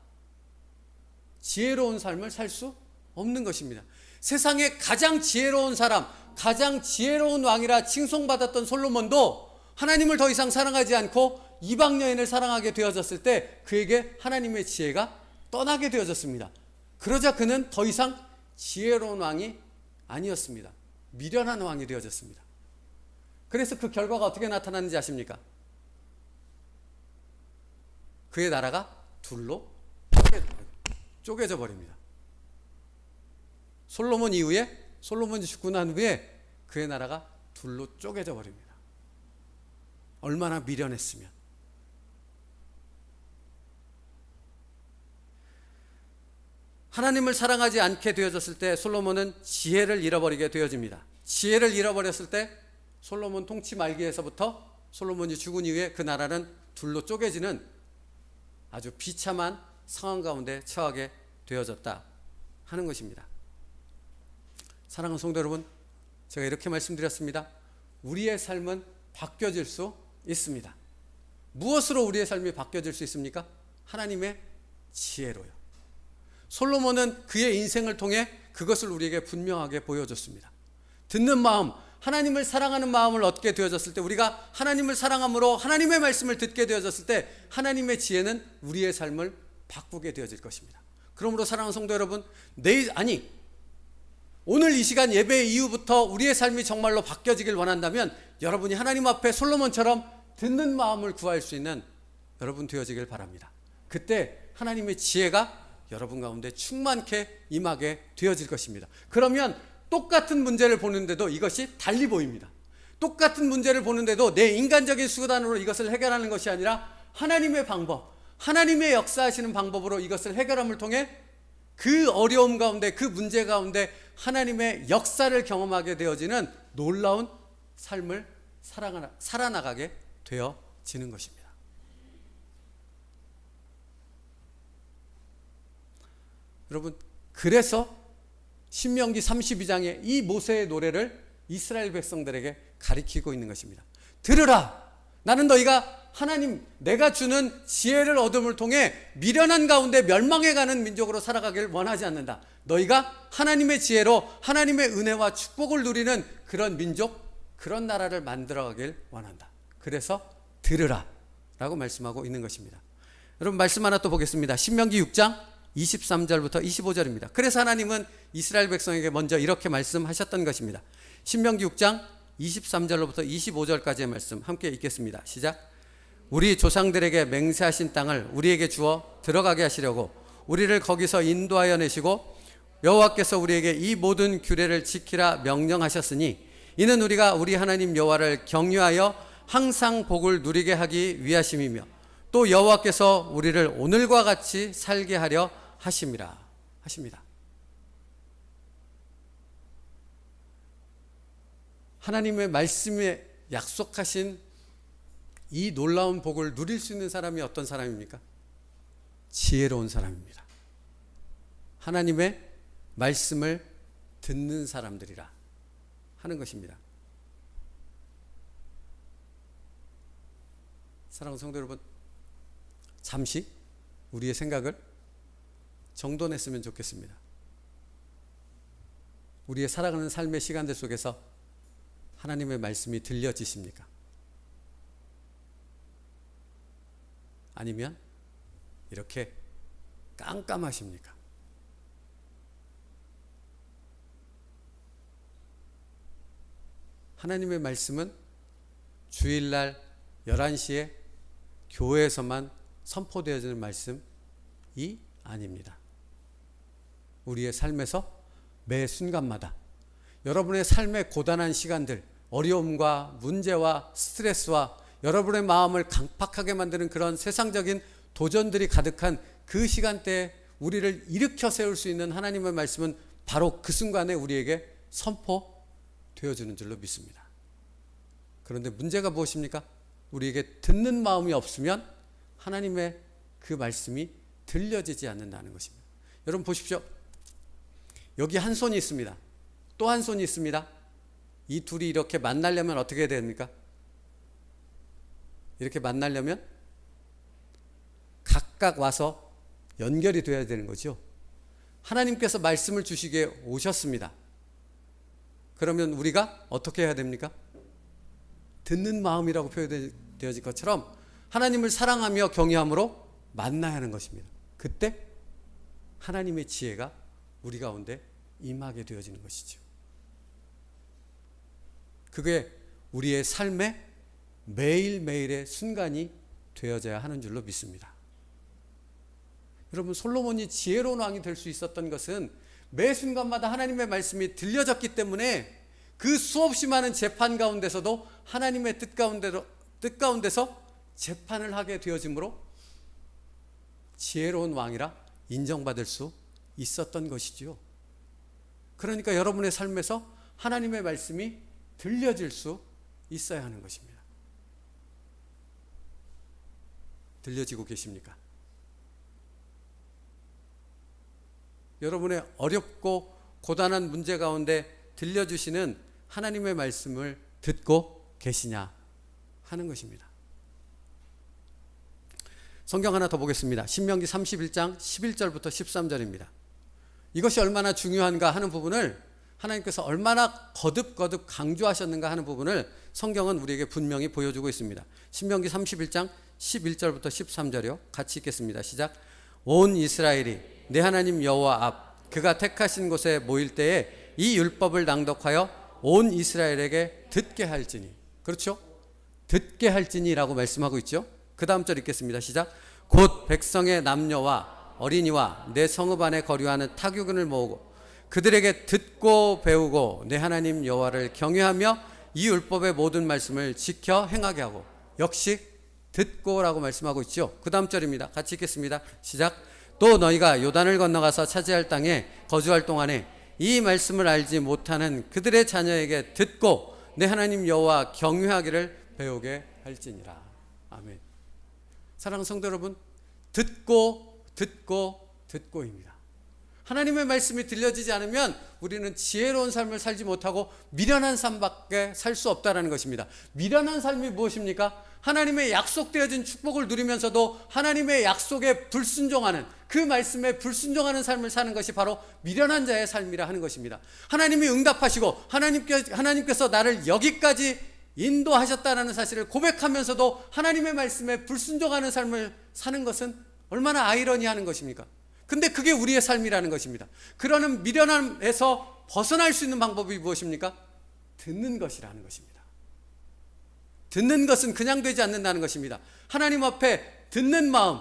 지혜로운 삶을 살 수 없는 것입니다. 세상에 가장 지혜로운 사람, 가장 지혜로운 왕이라 칭송받았던 솔로몬도 하나님을 더 이상 사랑하지 않고 이방 여인을 사랑하게 되어졌을 때 그에게 하나님의 지혜가 떠나게 되어졌습니다. 그러자 그는 더 이상 지혜로운 왕이 아니었습니다. 미련한 왕이 되어졌습니다. 그래서 그 결과가 어떻게 나타나는지 아십니까? 그의 나라가 둘로 쪼개져 버립니다. 솔로몬 이후에, 솔로몬이 죽고 난 후에 그의 나라가 둘로 쪼개져 버립니다. 얼마나 미련했으면. 하나님을 사랑하지 않게 되어졌을 때 솔로몬은 지혜를 잃어버리게 되어집니다. 지혜를 잃어버렸을 때 솔로몬 통치 말기에서부터 솔로몬이 죽은 이후에 그 나라는 둘로 쪼개지는 아주 비참한 상황 가운데 처하게 되어졌다 하는 것입니다. 사랑하는 성도 여러분, 제가 이렇게 말씀드렸습니다. 우리의 삶은 바뀌어질 수 있습니다. 무엇으로 우리의 삶이 바뀌어질 수 있습니까? 하나님의 지혜로요. 솔로몬은 그의 인생을 통해 그것을 우리에게 분명하게 보여줬습니다. 듣는 마음, 하나님을 사랑하는 마음을 얻게 되어졌을 때, 우리가 하나님을 사랑함으로 하나님의 말씀을 듣게 되어졌을 때 하나님의 지혜는 우리의 삶을 바꾸게 되어질 것입니다. 그러므로 사랑하는 성도 여러분, 오늘 이 시간 예배 이후부터 우리의 삶이 정말로 바뀌어지길 원한다면 여러분이 하나님 앞에 솔로몬처럼 듣는 마음을 구할 수 있는 여러분 되어지길 바랍니다. 그때 하나님의 지혜가 여러분 가운데 충만케 임하게 되어질 것입니다. 그러면 똑같은 문제를 보는데도 이것이 달리 보입니다. 똑같은 문제를 보는데도 내 인간적인 수단으로 이것을 해결하는 것이 아니라 하나님의 방법, 하나님의 역사하시는 방법으로 이것을 해결함을 통해 그 어려움 가운데, 그 문제 가운데 하나님의 역사를 경험하게 되어지는 놀라운 삶을 살아나가게 되어지는 것입니다. 여러분, 그래서 신명기 32장에 이 모세의 노래를 이스라엘 백성들에게 가리키고 있는 것입니다. 들으라! 나는 너희가 하나님, 내가 주는 지혜를 얻음을 통해 미련한 가운데 멸망해가는 민족으로 살아가길 원하지 않는다. 너희가 하나님의 지혜로 하나님의 은혜와 축복을 누리는 그런 민족, 그런 나라를 만들어가길 원한다. 그래서 들으라 라고 말씀하고 있는 것입니다. 여러분, 말씀 하나 또 보겠습니다. 신명기 6장 23절부터 25절입니다. 그래서 하나님은 이스라엘 백성에게 먼저 이렇게 말씀하셨던 것입니다. 신명기 6장 23절로부터 25절까지의 말씀 함께 읽겠습니다. 시작. 우리 조상들에게 맹세하신 땅을 우리에게 주어 들어가게 하시려고 우리를 거기서 인도하여 내시고 여호와께서 우리에게 이 모든 규례를 지키라 명령하셨으니 이는 우리가 우리 하나님 여호와를 경유하여 항상 복을 누리게 하기 위하심이며 또 여호와께서 우리를 오늘과 같이 살게 하려 하십니다. 하나님의 말씀에 약속하신 이 놀라운 복을 누릴 수 있는 사람이 어떤 사람입니까? 지혜로운 사람입니다. 하나님의 말씀을 듣는 사람들이라 하는 것입니다. 사랑하는 성도 여러분, 잠시 우리의 생각을 정돈했으면 좋겠습니다. 우리의 살아가는 삶의 시간들 속에서 하나님의 말씀이 들려지십니까? 아니면 이렇게 깜깜하십니까? 하나님의 말씀은 주일날 11시에 교회에서만 선포되어지는 말씀이 아닙니다. 우리의 삶에서 매 순간마다 여러분의 삶의 고단한 시간들, 어려움과 문제와 스트레스와 여러분의 마음을 강팍하게 만드는 그런 세상적인 도전들이 가득한 그 시간대에 우리를 일으켜 세울 수 있는 하나님의 말씀은 바로 그 순간에 우리에게 선포되어지는 줄로 믿습니다. 그런데 문제가 무엇입니까? 우리에게 듣는 마음이 없으면 하나님의 그 말씀이 들려지지 않는다는 것입니다. 여러분 보십시오. 여기 한 손이 있습니다. 또 한 손이 있습니다. 이 둘이 이렇게 만나려면 어떻게 해야 됩니까? 이렇게 만나려면 각각 와서 연결이 되어야 되는 거죠. 하나님께서 말씀을 주시기에 오셨습니다. 그러면 우리가 어떻게 해야 됩니까? 듣는 마음이라고 표현되어질 것처럼 하나님을 사랑하며 경외함으로 만나야 하는 것입니다. 그때 하나님의 지혜가 우리 가운데 임하게 되어지는 것이죠. 그게 우리의 삶의 매일매일의 순간이 되어져야 하는 줄로 믿습니다. 여러분, 솔로몬이 지혜로운 왕이 될 수 있었던 것은 매 순간마다 하나님의 말씀이 들려졌기 때문에 그 수없이 많은 재판 가운데서도 하나님의 뜻 가운데서 재판을 하게 되어지므로 지혜로운 왕이라 인정받을 수 있었던 것이지요. 그러니까 여러분의 삶에서 하나님의 말씀이 들려질 수 있어야 하는 것입니다. 들려지고 계십니까? 여러분의 어렵고 고단한 문제 가운데 들려주시는 하나님의 말씀을 듣고 계시냐 하는 것입니다. 성경 하나 더 보겠습니다. 신명기 31장 11절부터 13절입니다. 이것이 얼마나 중요한가 하는 부분을 하나님께서 얼마나 거듭거듭 강조하셨는가 하는 부분을 성경은 우리에게 분명히 보여주고 있습니다. 신명기 31장 11절부터 13절이요. 같이 읽겠습니다. 시작. 온 이스라엘이 내 하나님 여호와 앞 그가 택하신 곳에 모일 때에 이 율법을 낭독하여 온 이스라엘에게 듣게 할지니. 그렇죠? 듣게 할지니라고 말씀하고 있죠. 그 다음 절 읽겠습니다. 시작. 곧 백성의 남녀와 어린이와 내 성읍 안에 거류하는 타교군을 모으고 그들에게 듣고 배우고 내 하나님 여호와를 경외하며 이 율법의 모든 말씀을 지켜 행하게 하고. 역시 듣고라고 말씀하고 있죠. 그 다음 절입니다. 같이 읽겠습니다. 시작. 또 너희가 요단을 건너가서 차지할 땅에 거주할 동안에 이 말씀을 알지 못하는 그들의 자녀에게 듣고 내 하나님 여호와 경외하기를 배우게 할지니라. 아멘. 사랑하는 성도 여러분, 듣고입니다. 하나님의 말씀이 들려지지 않으면 우리는 지혜로운 삶을 살지 못하고 미련한 삶밖에 살 수 없다는 것입니다. 미련한 삶이 무엇입니까? 하나님의 약속되어진 축복을 누리면서도 하나님의 약속에 불순종하는, 그 말씀에 불순종하는 삶을 사는 것이 바로 미련한 자의 삶이라 하는 것입니다. 하나님이 응답하시고 하나님께서 나를 여기까지 인도하셨다는 사실을 고백하면서도 하나님의 말씀에 불순종하는 삶을 사는 것은 얼마나 아이러니한 것입니까? 근데 그게 우리의 삶이라는 것입니다. 그러는 미련함에서 벗어날 수 있는 방법이 무엇입니까? 듣는 것이라는 것입니다. 듣는 것은 그냥 되지 않는다는 것입니다. 하나님 앞에 듣는 마음,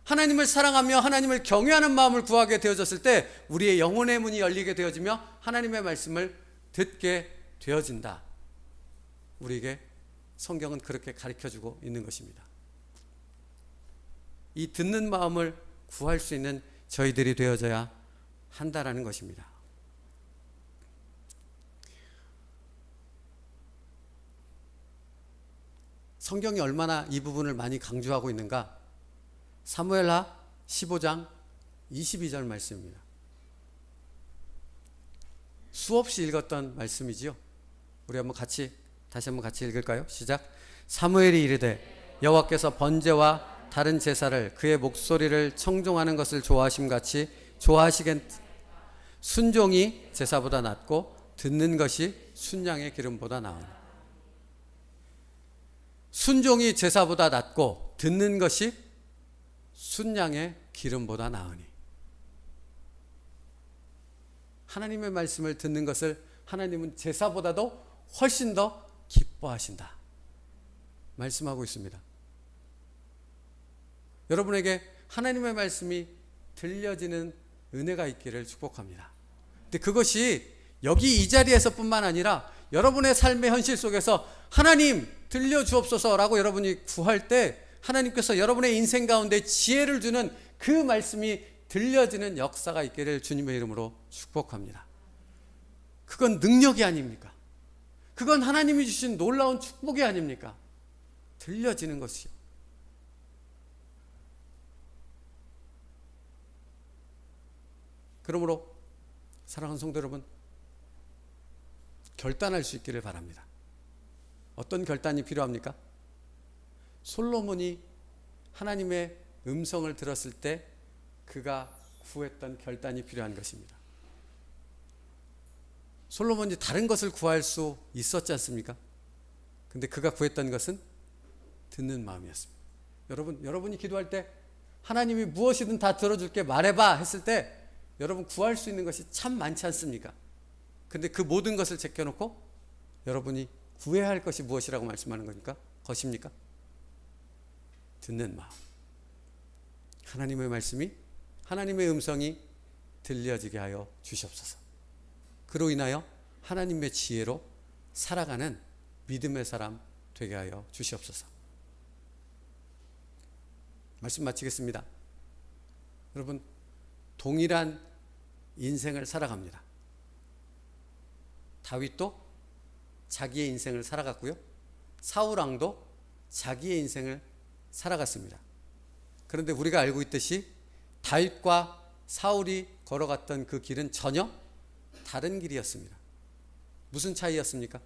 하나님을 사랑하며 하나님을 경외하는 마음을 구하게 되어졌을 때 우리의 영혼의 문이 열리게 되어지며 하나님의 말씀을 듣게 되어진다. 우리에게 성경은 그렇게 가르쳐주고 있는 것입니다. 이 듣는 마음을 구할 수 있는 저희들이 되어져야 한다라는 것입니다. 성경이 얼마나 이 부분을 많이 강조하고 있는가? 사무엘하 15장 22절 말씀입니다. 수없이 읽었던 말씀이지요. 우리 다시 한번 같이 읽을까요? 시작. 사무엘이 이르되 여호와께서 번제와 다른 제사를 그의 목소리를 청종하는 것을 좋아하심같이 좋아하시겠. 순종이 제사보다 낫고 듣는 것이 순양의 기름보다 나으니. 순종이 제사보다 낫고 듣는 것이 순양의 기름보다 나으니. 하나님의 말씀을 듣는 것을 하나님은 제사보다도 훨씬 더 기뻐하신다 말씀하고 있습니다. 여러분에게 하나님의 말씀이 들려지는 은혜가 있기를 축복합니다. 근데 그것이 여기 이 자리에서 뿐만 아니라 여러분의 삶의 현실 속에서 하나님 들려주옵소서라고 여러분이 구할 때 하나님께서 여러분의 인생 가운데 지혜를 주는 그 말씀이 들려지는 역사가 있기를 주님의 이름으로 축복합니다. 그건 능력이 아닙니까? 그건 하나님이 주신 놀라운 축복이 아닙니까? 들려지는 것이요. 그러므로 사랑하는 성도 여러분, 결단할 수 있기를 바랍니다. 어떤 결단이 필요합니까? 솔로몬이 하나님의 음성을 들었을 때 그가 구했던 결단이 필요한 것입니다. 솔로몬이 다른 것을 구할 수 있었지 않습니까? 근데 그가 구했던 것은 듣는 마음이었습니다. 여러분이 기도할 때 하나님이 무엇이든 다 들어줄게 말해봐 했을 때 여러분 구할 수 있는 것이 참 많지 않습니까? 근데 그 모든 것을 제껴놓고 여러분이 구해야 할 것이 무엇이라고 말씀하는 겁니까? 것입니까? 듣는 마음. 하나님의 말씀이, 하나님의 음성이 들려지게 하여 주시옵소서. 그로 인하여 하나님의 지혜로 살아가는 믿음의 사람 되게 하여 주시옵소서. 말씀 마치겠습니다. 여러분, 동일한 인생을 살아갑니다. 다윗도 자기의 인생을 살아갔고요. 사울왕도 자기의 인생을 살아갔습니다. 그런데 우리가 알고 있듯이 다윗과 사울이 걸어갔던 그 길은 전혀 다른 길이었습니다. 무슨 차이였습니까?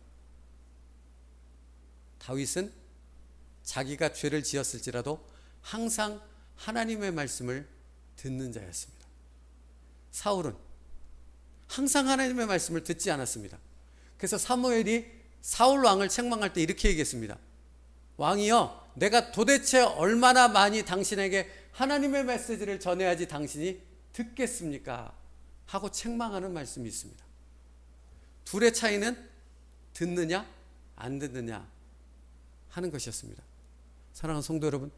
다윗은 자기가 죄를 지었을지라도 항상 하나님의 말씀을 듣는 자였습니다. 사울은 항상 하나님의 말씀을 듣지 않았습니다. 그래서 사무엘이 사울 왕을 책망할 때 이렇게 얘기했습니다. 왕이여, 내가 도대체 얼마나 많이 당신에게 하나님의 메시지를 전해야지 당신이 듣겠습니까? 하고 책망하는 말씀이 있습니다. 둘의 차이는 듣느냐 안 듣느냐 하는 것이었습니다. 사랑하는 성도 여러분,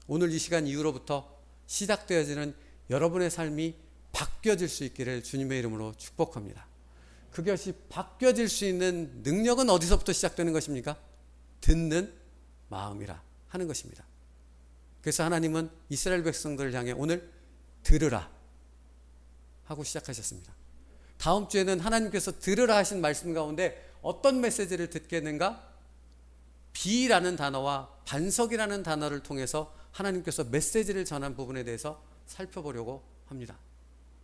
오늘 이 시간 이후로부터 시작되어지는 여러분의 삶이 바뀌어질 수 있기를 주님의 이름으로 축복합니다. 그것이 바뀌어질 수 있는 능력은 어디서부터 시작되는 것입니까? 듣는 마음이라 하는 것입니다. 그래서 하나님은 이스라엘 백성들을 향해 오늘 들으라 하고 시작하셨습니다. 다음 주에는 하나님께서 들으라 하신 말씀 가운데 어떤 메시지를 듣겠는가? 비라는 단어와 반석이라는 단어를 통해서 하나님께서 메시지를 전한 부분에 대해서 살펴보려고 합니다.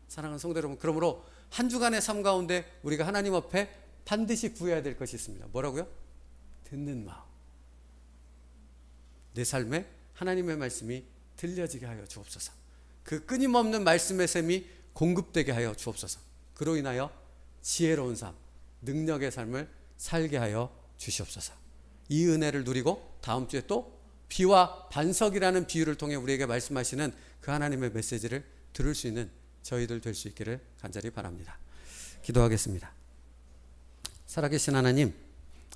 사랑하는 성도 여러분, 그러므로 한 주간의 삶 가운데 우리가 하나님 앞에 반드시 구해야 될 것이 있습니다. 뭐라고요? 듣는 마음. 내 삶에 하나님의 말씀이 들려지게 하여 주옵소서. 그 끊임없는 말씀의 샘이 공급되게 하여 주옵소서. 그로 인하여 지혜로운 삶, 능력의 삶을 살게 하여 주시옵소서. 이 은혜를 누리고 다음 주에 또 비와 반석이라는 비유를 통해 우리에게 말씀하시는 그 하나님의 메시지를 들을 수 있는 저희들 될 수 있기를 간절히 바랍니다. 기도하겠습니다. 살아계신 하나님,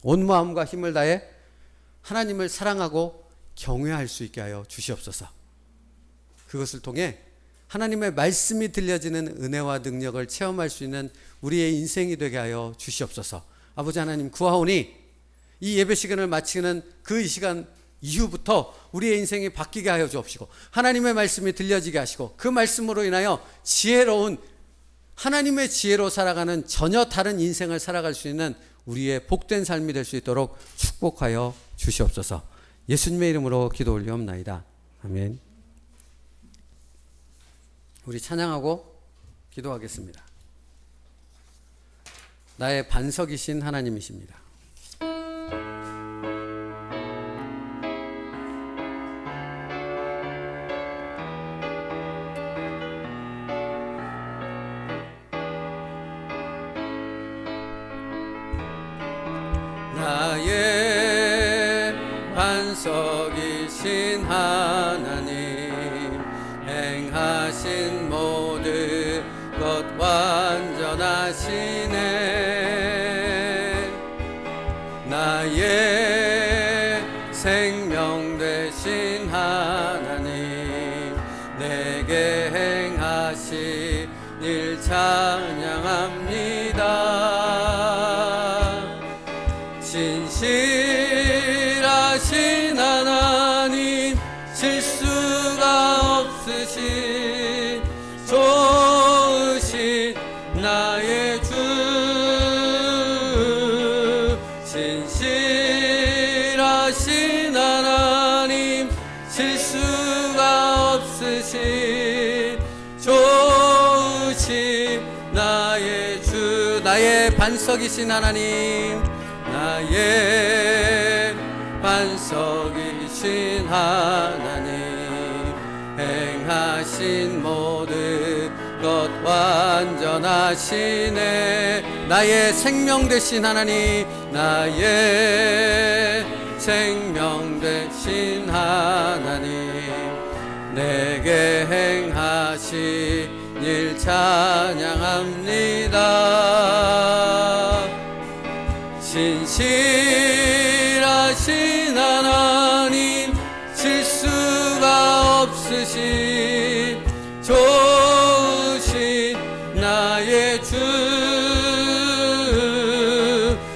온 마음과 힘을 다해 하나님을 사랑하고 경외할 수 있게 하여 주시옵소서. 그것을 통해 하나님의 말씀이 들려지는 은혜와 능력을 체험할 수 있는 우리의 인생이 되게 하여 주시옵소서. 아버지 하나님, 구하오니 이 예배 시간을 마치는 그 이 시간 이후부터 우리의 인생이 바뀌게 하여 주옵시고, 하나님의 말씀이 들려지게 하시고, 그 말씀으로 인하여 지혜로운 하나님의 지혜로 살아가는 전혀 다른 인생을 살아갈 수 있는 우리의 복된 삶이 될 수 있도록 축복하여 주시옵소서. 예수님의 이름으로 기도 올리옵나이다. 아멘. 우리 찬양하고 기도하겠습니다. 나의 반석이신 하나님이십니다. 나의 반석이신 하나님, 행하신 모든 것 완전하시네. 나의 생명 되신 하나님, 내게 행하신 일 찬양합니다. 진실하신 하나님, 실수가 없으신 좋으신 나의 주, 진실하신 하나님, 실수가 없으신 좋으신 나의 주, 나의 반석이신 하나님, 나의 반석이신 하나님, 행하신 모든 것 완전하시네. 나의 생명 되신 하나님, 나의 생명 되신 하나님, 내게 행하신 일 찬양합니다. 진실하신 하나님, 실수가 없으신 좋으신 나의 주,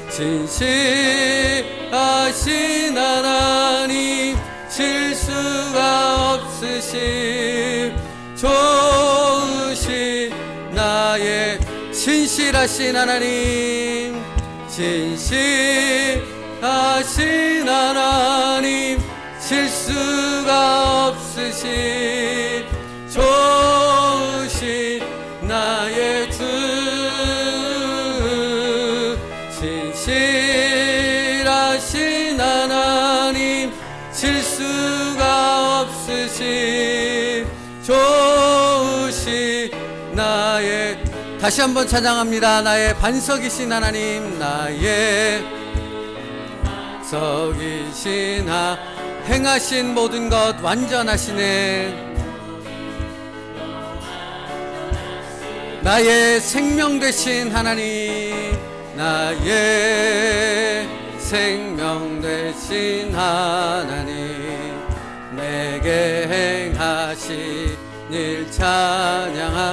진실하신 하나님, 실수가 없으신 좋으신 나의 진실하신 하나님, 진실하신 하나님, 실수가 없으신 좋으신 나의 주, 진실하신 하나님, 실수가 없으신 좋으신 나의 다시 한번 찬양합니다. 나의 반석이신 하나님, 나의 반석이신 행하신 모든 것 완전하시네. 나의 생명 되신 하나님, 나의 생명 되신 하나님, 내게 행하신 일 찬양합니다.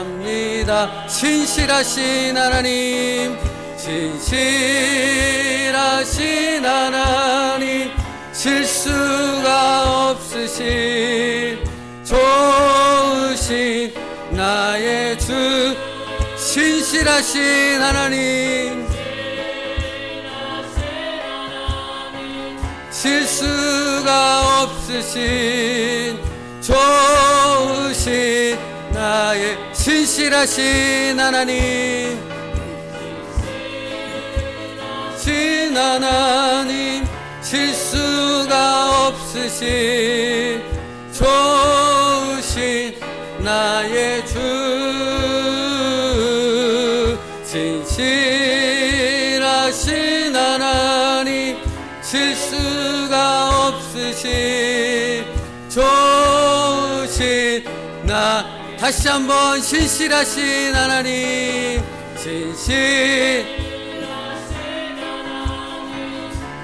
신실하신 하나님, 신실하신 하나님, 실수가 없으신 좋으신 나의 주, 신실하신 하나님, 실수가 없으신 좋으신 나의 신실하신 하나님, 신 하나님, 실수가 없으신 좋으신 나의 주, 진실하신 하나님, 실수가 없으신 좋으신 나. 다시 한번 신실하신 하나님,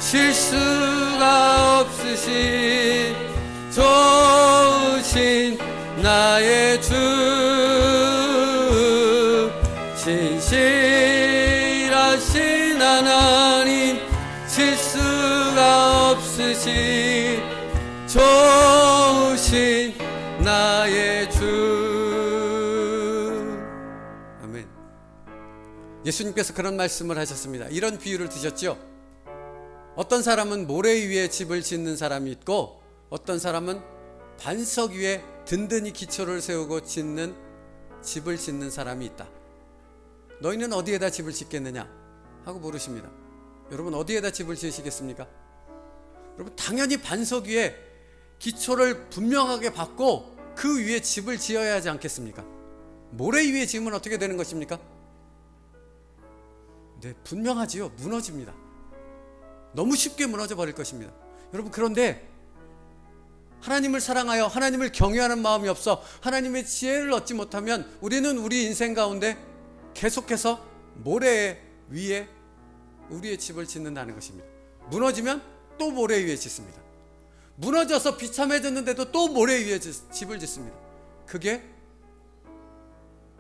실수가 없으신 좋으신 나의 주, 신실하신 하나님, 실수가 없으신 좋으신 나의 주. 아멘. 예수님께서 그런 말씀을 하셨습니다. 이런 비유를 드셨죠. 어떤 사람은 모래 위에 집을 짓는 사람이 있고, 어떤 사람은 반석 위에 든든히 기초를 세우고 집을 짓는 사람이 있다. 너희는 어디에다 집을 짓겠느냐 하고 물으십니다. 여러분, 어디에다 집을 지으시겠습니까? 여러분, 당연히 반석 위에 기초를 분명하게 받고 그 위에 집을 지어야 하지 않겠습니까? 모래 위에 지으면 어떻게 되는 것입니까? 네, 분명하지요. 무너집니다. 너무 쉽게 무너져 버릴 것입니다. 여러분, 그런데 하나님을 사랑하여 하나님을 경외하는 마음이 없어 하나님의 지혜를 얻지 못하면 우리는 우리 인생 가운데 계속해서 모래 위에 우리의 집을 짓는다는 것입니다. 무너지면 또 모래 위에 짓습니다. 무너져서 비참해졌는데도 또 모래 위에 집을 짓습니다. 그게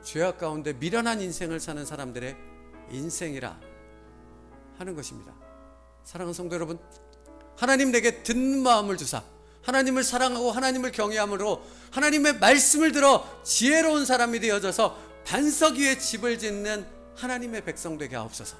죄악 가운데 미련한 인생을 사는 사람들의 인생이라 하는 것입니다. 사랑하는 성도 여러분, 하나님 내게 듣는 마음을 주사 하나님을 사랑하고 하나님을 경외함으로 하나님의 말씀을 들어 지혜로운 사람이 되어져서 반석 위에 집을 짓는 하나님의 백성 되게 하옵소서.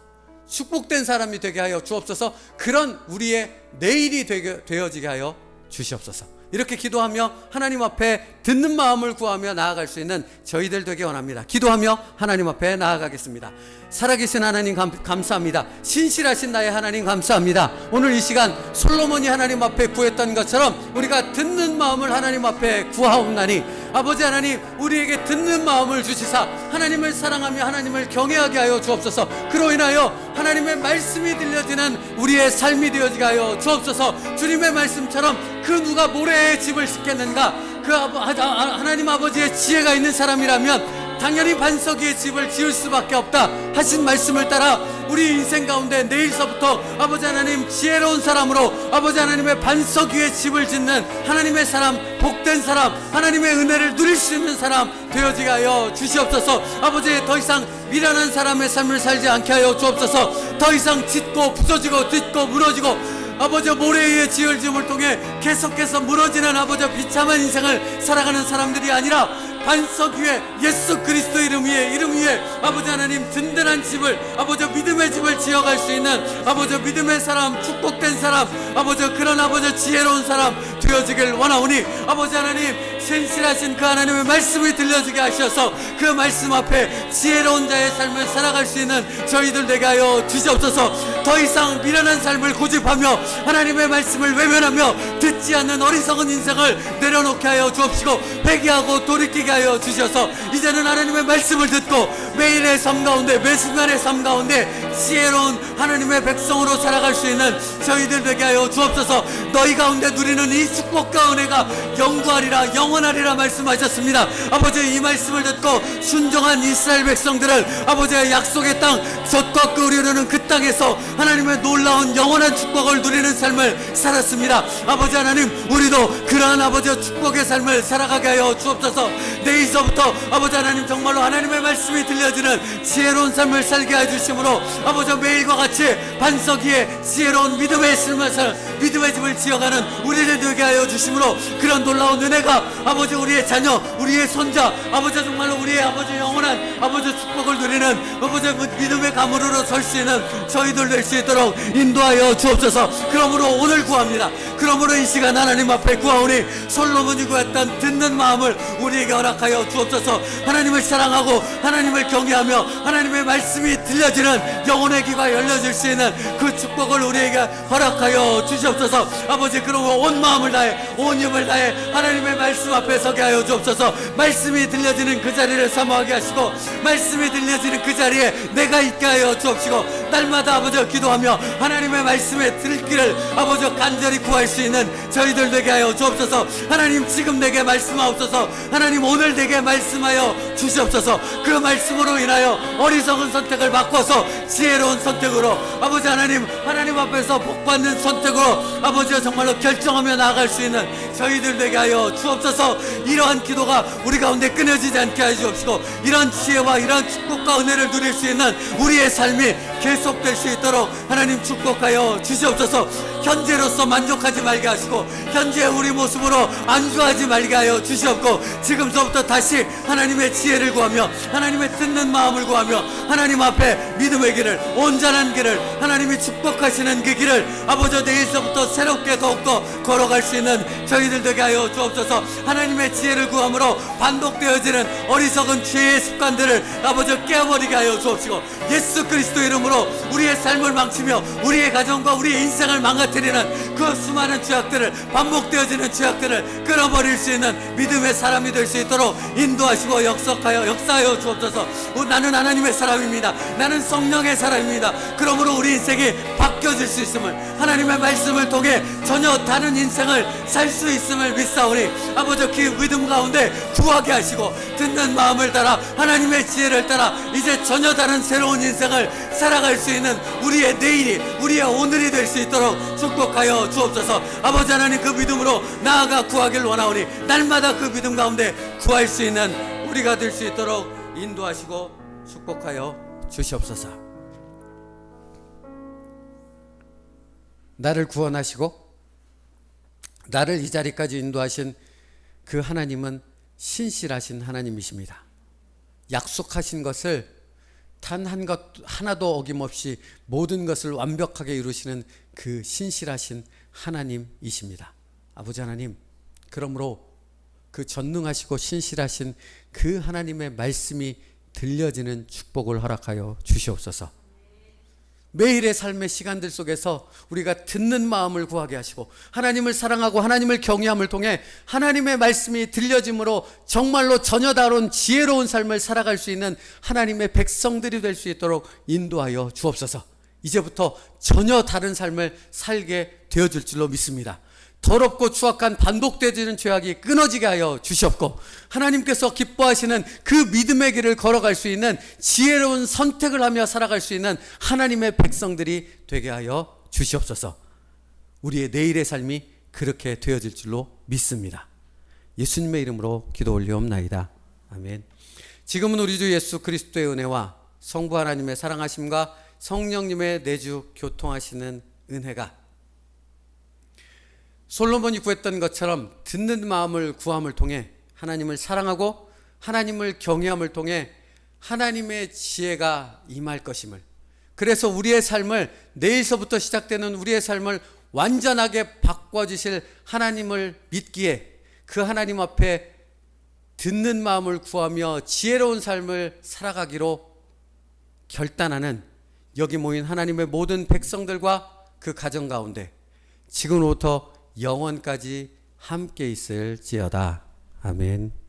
축복된 사람이 되게 하여 주옵소서. 그런 우리의 내일이 되어지게 하여 주시옵소서. 이렇게 기도하며 하나님 앞에 듣는 마음을 구하며 나아갈 수 있는 저희들 되기 원합니다. 기도하며 하나님 앞에 나아가겠습니다. 살아계신 하나님 감사합니다. 신실하신 나의 하나님 감사합니다. 오늘 이 시간 솔로몬이 하나님 앞에 구했던 것처럼 우리가 듣는 마음을 하나님 앞에 구하옵나니 아버지 하나님, 우리에게 듣는 마음을 주시사 하나님을 사랑하며 하나님을 경외하게 하여 주옵소서. 그로 인하여 하나님의 말씀이 들려지는 우리의 삶이 되어지게 하여 주옵소서. 주님의 말씀처럼 그 누가 모래에 집을 짓겠는가? 그 하나님 아버지의 지혜가 있는 사람이라면 당연히 반석 위에 집을 지을 수밖에 없다 하신 말씀을 따라 우리 인생 가운데 내일서부터 아버지 하나님 지혜로운 사람으로 아버지 하나님의 반석 위에 집을 짓는 하나님의 사람, 복된 사람, 하나님의 은혜를 누릴 수 있는 사람 되어지게 하여 주시옵소서. 아버지, 더 이상 미련한 사람의 삶을 살지 않게 하여 주옵소서. 더 이상 짓고 부서지고 짓고 무너지고 아버지 모래 위에 지을 짐을 통해 계속해서 무너지는 아버지 비참한 인생을 살아가는 사람들이 아니라 반석 위에 예수 그리스도 이름 위에 아버지 하나님 든든한 집을 아버지 믿음의 집을 지어갈 수 있는 아버지 믿음의 사람, 축복된 사람, 아버지 그런 아버지 지혜로운 사람 되어지길 원하오니 아버지 하나님 신실하신 그 하나님의 말씀이 들려지게 하셔서 그 말씀 앞에 지혜로운 자의 삶을 살아갈 수 있는 저희들 되게 하여 주시옵소서. 더 이상 미련한 삶을 고집하며 하나님의 말씀을 외면하며 듣지 않는 어리석은 인생을 내려놓게 하여 주옵시고 회개하고 돌이키게 하여 주셔서 이제는 하나님의 말씀을 듣고 매일의 삶 가운데 매 순간의 삶 가운데 지혜로운 하나님의 백성으로 살아갈 수 있는 저희들 되게 하여 주옵소서. 너희 가운데 누리는 이 축복과 은혜가 영구하리라 영원하리라 말씀하셨습니다. 아버지, 이 말씀을 듣고 순종한 이스라엘 백성들은 아버지의 약속의 땅 젖과 꿀이 흐르는 그 땅에서 하나님의 놀라운 영원한 축복을 누리는 삶을 살았습니다. 아버지 하나님, 우리도 그러한 아버지의 축복의 삶을 살아가게 하여 주옵소서. 내일서부터 아버지 하나님 정말로 하나님의 말씀이 들려지는 지혜로운 삶을 살게 해주심으로 아버지 매일과 같이 반석 위에 지혜로운 믿음의 집을 지어가는 우리를 되게 하여 주심으로 그런 놀라운 은혜가 아버지 우리의 자녀 우리의 손자 아버지 정말로 우리의 아버지 영원한 아버지 축복을 누리는 아버지 믿음의 가문으로 설 수 있는 저희들 될 수 있도록 인도하여 주옵소서. 그러므로 오늘 구합니다. 그러므로 이 시간 하나님 앞에 구하오니 솔로몬이 구했던 듣는 마음을 우리에게 허락하여 주옵소서. 하나님을 사랑하고 하나님을 경외하며 하나님의 말씀이 들려지는 영혼의 귀가 열려질 수 있는 그 축복을 우리에게 허락하여 주시옵소서. 아버지, 그러므로 온 마음을 다해 온 힘을 다해 하나님의 말씀 앞에 서게 하여 주옵소서. 말씀이 들려지는 그 자리를 사모하게 하시고 말씀이 들려지는 그 자리에 내가 있게 하여 주옵시고 날마다 아버지 기도하며 하나님의 말씀에 들기를 아버지 간절히 구할 수 있는 저희들 되게 하여 주옵소서. 하나님, 지금 내게 말씀하옵소서. 하나님, 오늘 내게 말씀하여 주시옵소서. 그 말씀으로 인하여 어리석은 선택을 바꿔서 지혜로운 선택으로 아버지 하나님 앞에서 복받는 선택으로 아버지 정말로 결정하며 나아갈 수 있는 저희들 되게 하여 주옵소서. 이러한 기도가 우리 가운데 끊어지지 않게 하여 주옵시고 이런 지혜와 이런 축복과 은혜를 누릴 수 있는 우리의 삶이 계속될 수 있도록 하나님 축복하여 주시옵소서. 현재로서 만족하지 말게 하시고 현재 우리 모습으로 안주하지 말게 하여 주시옵고 지금서부터 다시 하나님의 지혜를 구하며 하나님의 듣는 마음을 구하며 하나님 앞에 믿음의 길을 온전한 길을 하나님이 축복하시는 그 길을 아버지 내일서부터 새롭게 더욱더 걸어갈 수 있는 저희들 되게 하여 주옵소서. 하나님의 지혜를 구함으로 반복되어지는 어리석은 죄의 습관들을 아버지 깨어버리게 하여 주옵시고 예수 그리스도 이름으로 우리의 삶을 망치며 우리의 가정과 우리의 인생을 망가뜨리는 그 수많은 죄악들을 반복되어지는 죄악들을 끊어버릴 수 있는 믿음의 사람이 될 수 있도록 인도하시고 역사하여 주옵소서. 나는 하나님의 사람입니다. 나는 성령의 사람입니다. 그러므로 우리 인생이 바뀌어질 수 있음을 하나님의 말씀을 통해 전혀 다른 인생을 살 수 있음을 믿사오니 아버지 그 믿음 가운데 구하게 하시고 듣는 마음을 따라 하나님의 지혜를 따라 이제 전혀 다른 새로운 인생을 살아갈 수 있는 우리의 내일이 우리의 오늘이 될 수 있도록 축복하여 주옵소서. 아버지 하나님, 그 믿음으로 나아가 구하길 원하오니 날마다 그 믿음 가운데 구할 수 있는 우리가 될 수 있도록 인도하시고 축복하여 주시옵소서. 나를 구원하시고 나를 이 자리까지 인도하신 그 하나님은 신실하신 하나님이십니다. 약속하신 것을 단 한 것 하나도 어김없이 모든 것을 완벽하게 이루시는 그 신실하신 하나님이십니다. 아버지 하나님, 그러므로 그 전능하시고 신실하신 그 하나님의 말씀이 들려지는 축복을 허락하여 주시옵소서. 매일의 삶의 시간들 속에서 우리가 듣는 마음을 구하게 하시고 하나님을 사랑하고 하나님을 경외함을 통해 하나님의 말씀이 들려짐으로 정말로 전혀 다른 지혜로운 삶을 살아갈 수 있는 하나님의 백성들이 될 수 있도록 인도하여 주옵소서. 이제부터 전혀 다른 삶을 살게 되어줄 줄로 믿습니다. 더럽고 추악한 반복되지는 죄악이 끊어지게 하여 주시옵고 하나님께서 기뻐하시는 그 믿음의 길을 걸어갈 수 있는 지혜로운 선택을 하며 살아갈 수 있는 하나님의 백성들이 되게 하여 주시옵소서. 우리의 내일의 삶이 그렇게 되어질 줄로 믿습니다. 예수님의 이름으로 기도 올리옵나이다. 아멘. 지금은 우리 주 예수 그리스도의 은혜와 성부 하나님의 사랑하심과 성령님의 내주 교통하시는 은혜가 솔로몬이 구했던 것처럼 듣는 마음을 구함을 통해 하나님을 사랑하고 하나님을 경외함을 통해 하나님의 지혜가 임할 것임을, 그래서 우리의 삶을 내일서부터 시작되는 우리의 삶을 완전하게 바꿔주실 하나님을 믿기에 그 하나님 앞에 듣는 마음을 구하며 지혜로운 삶을 살아가기로 결단하는 여기 모인 하나님의 모든 백성들과 그 가정 가운데 지금부터 영원까지 함께 있을지어다. 아멘.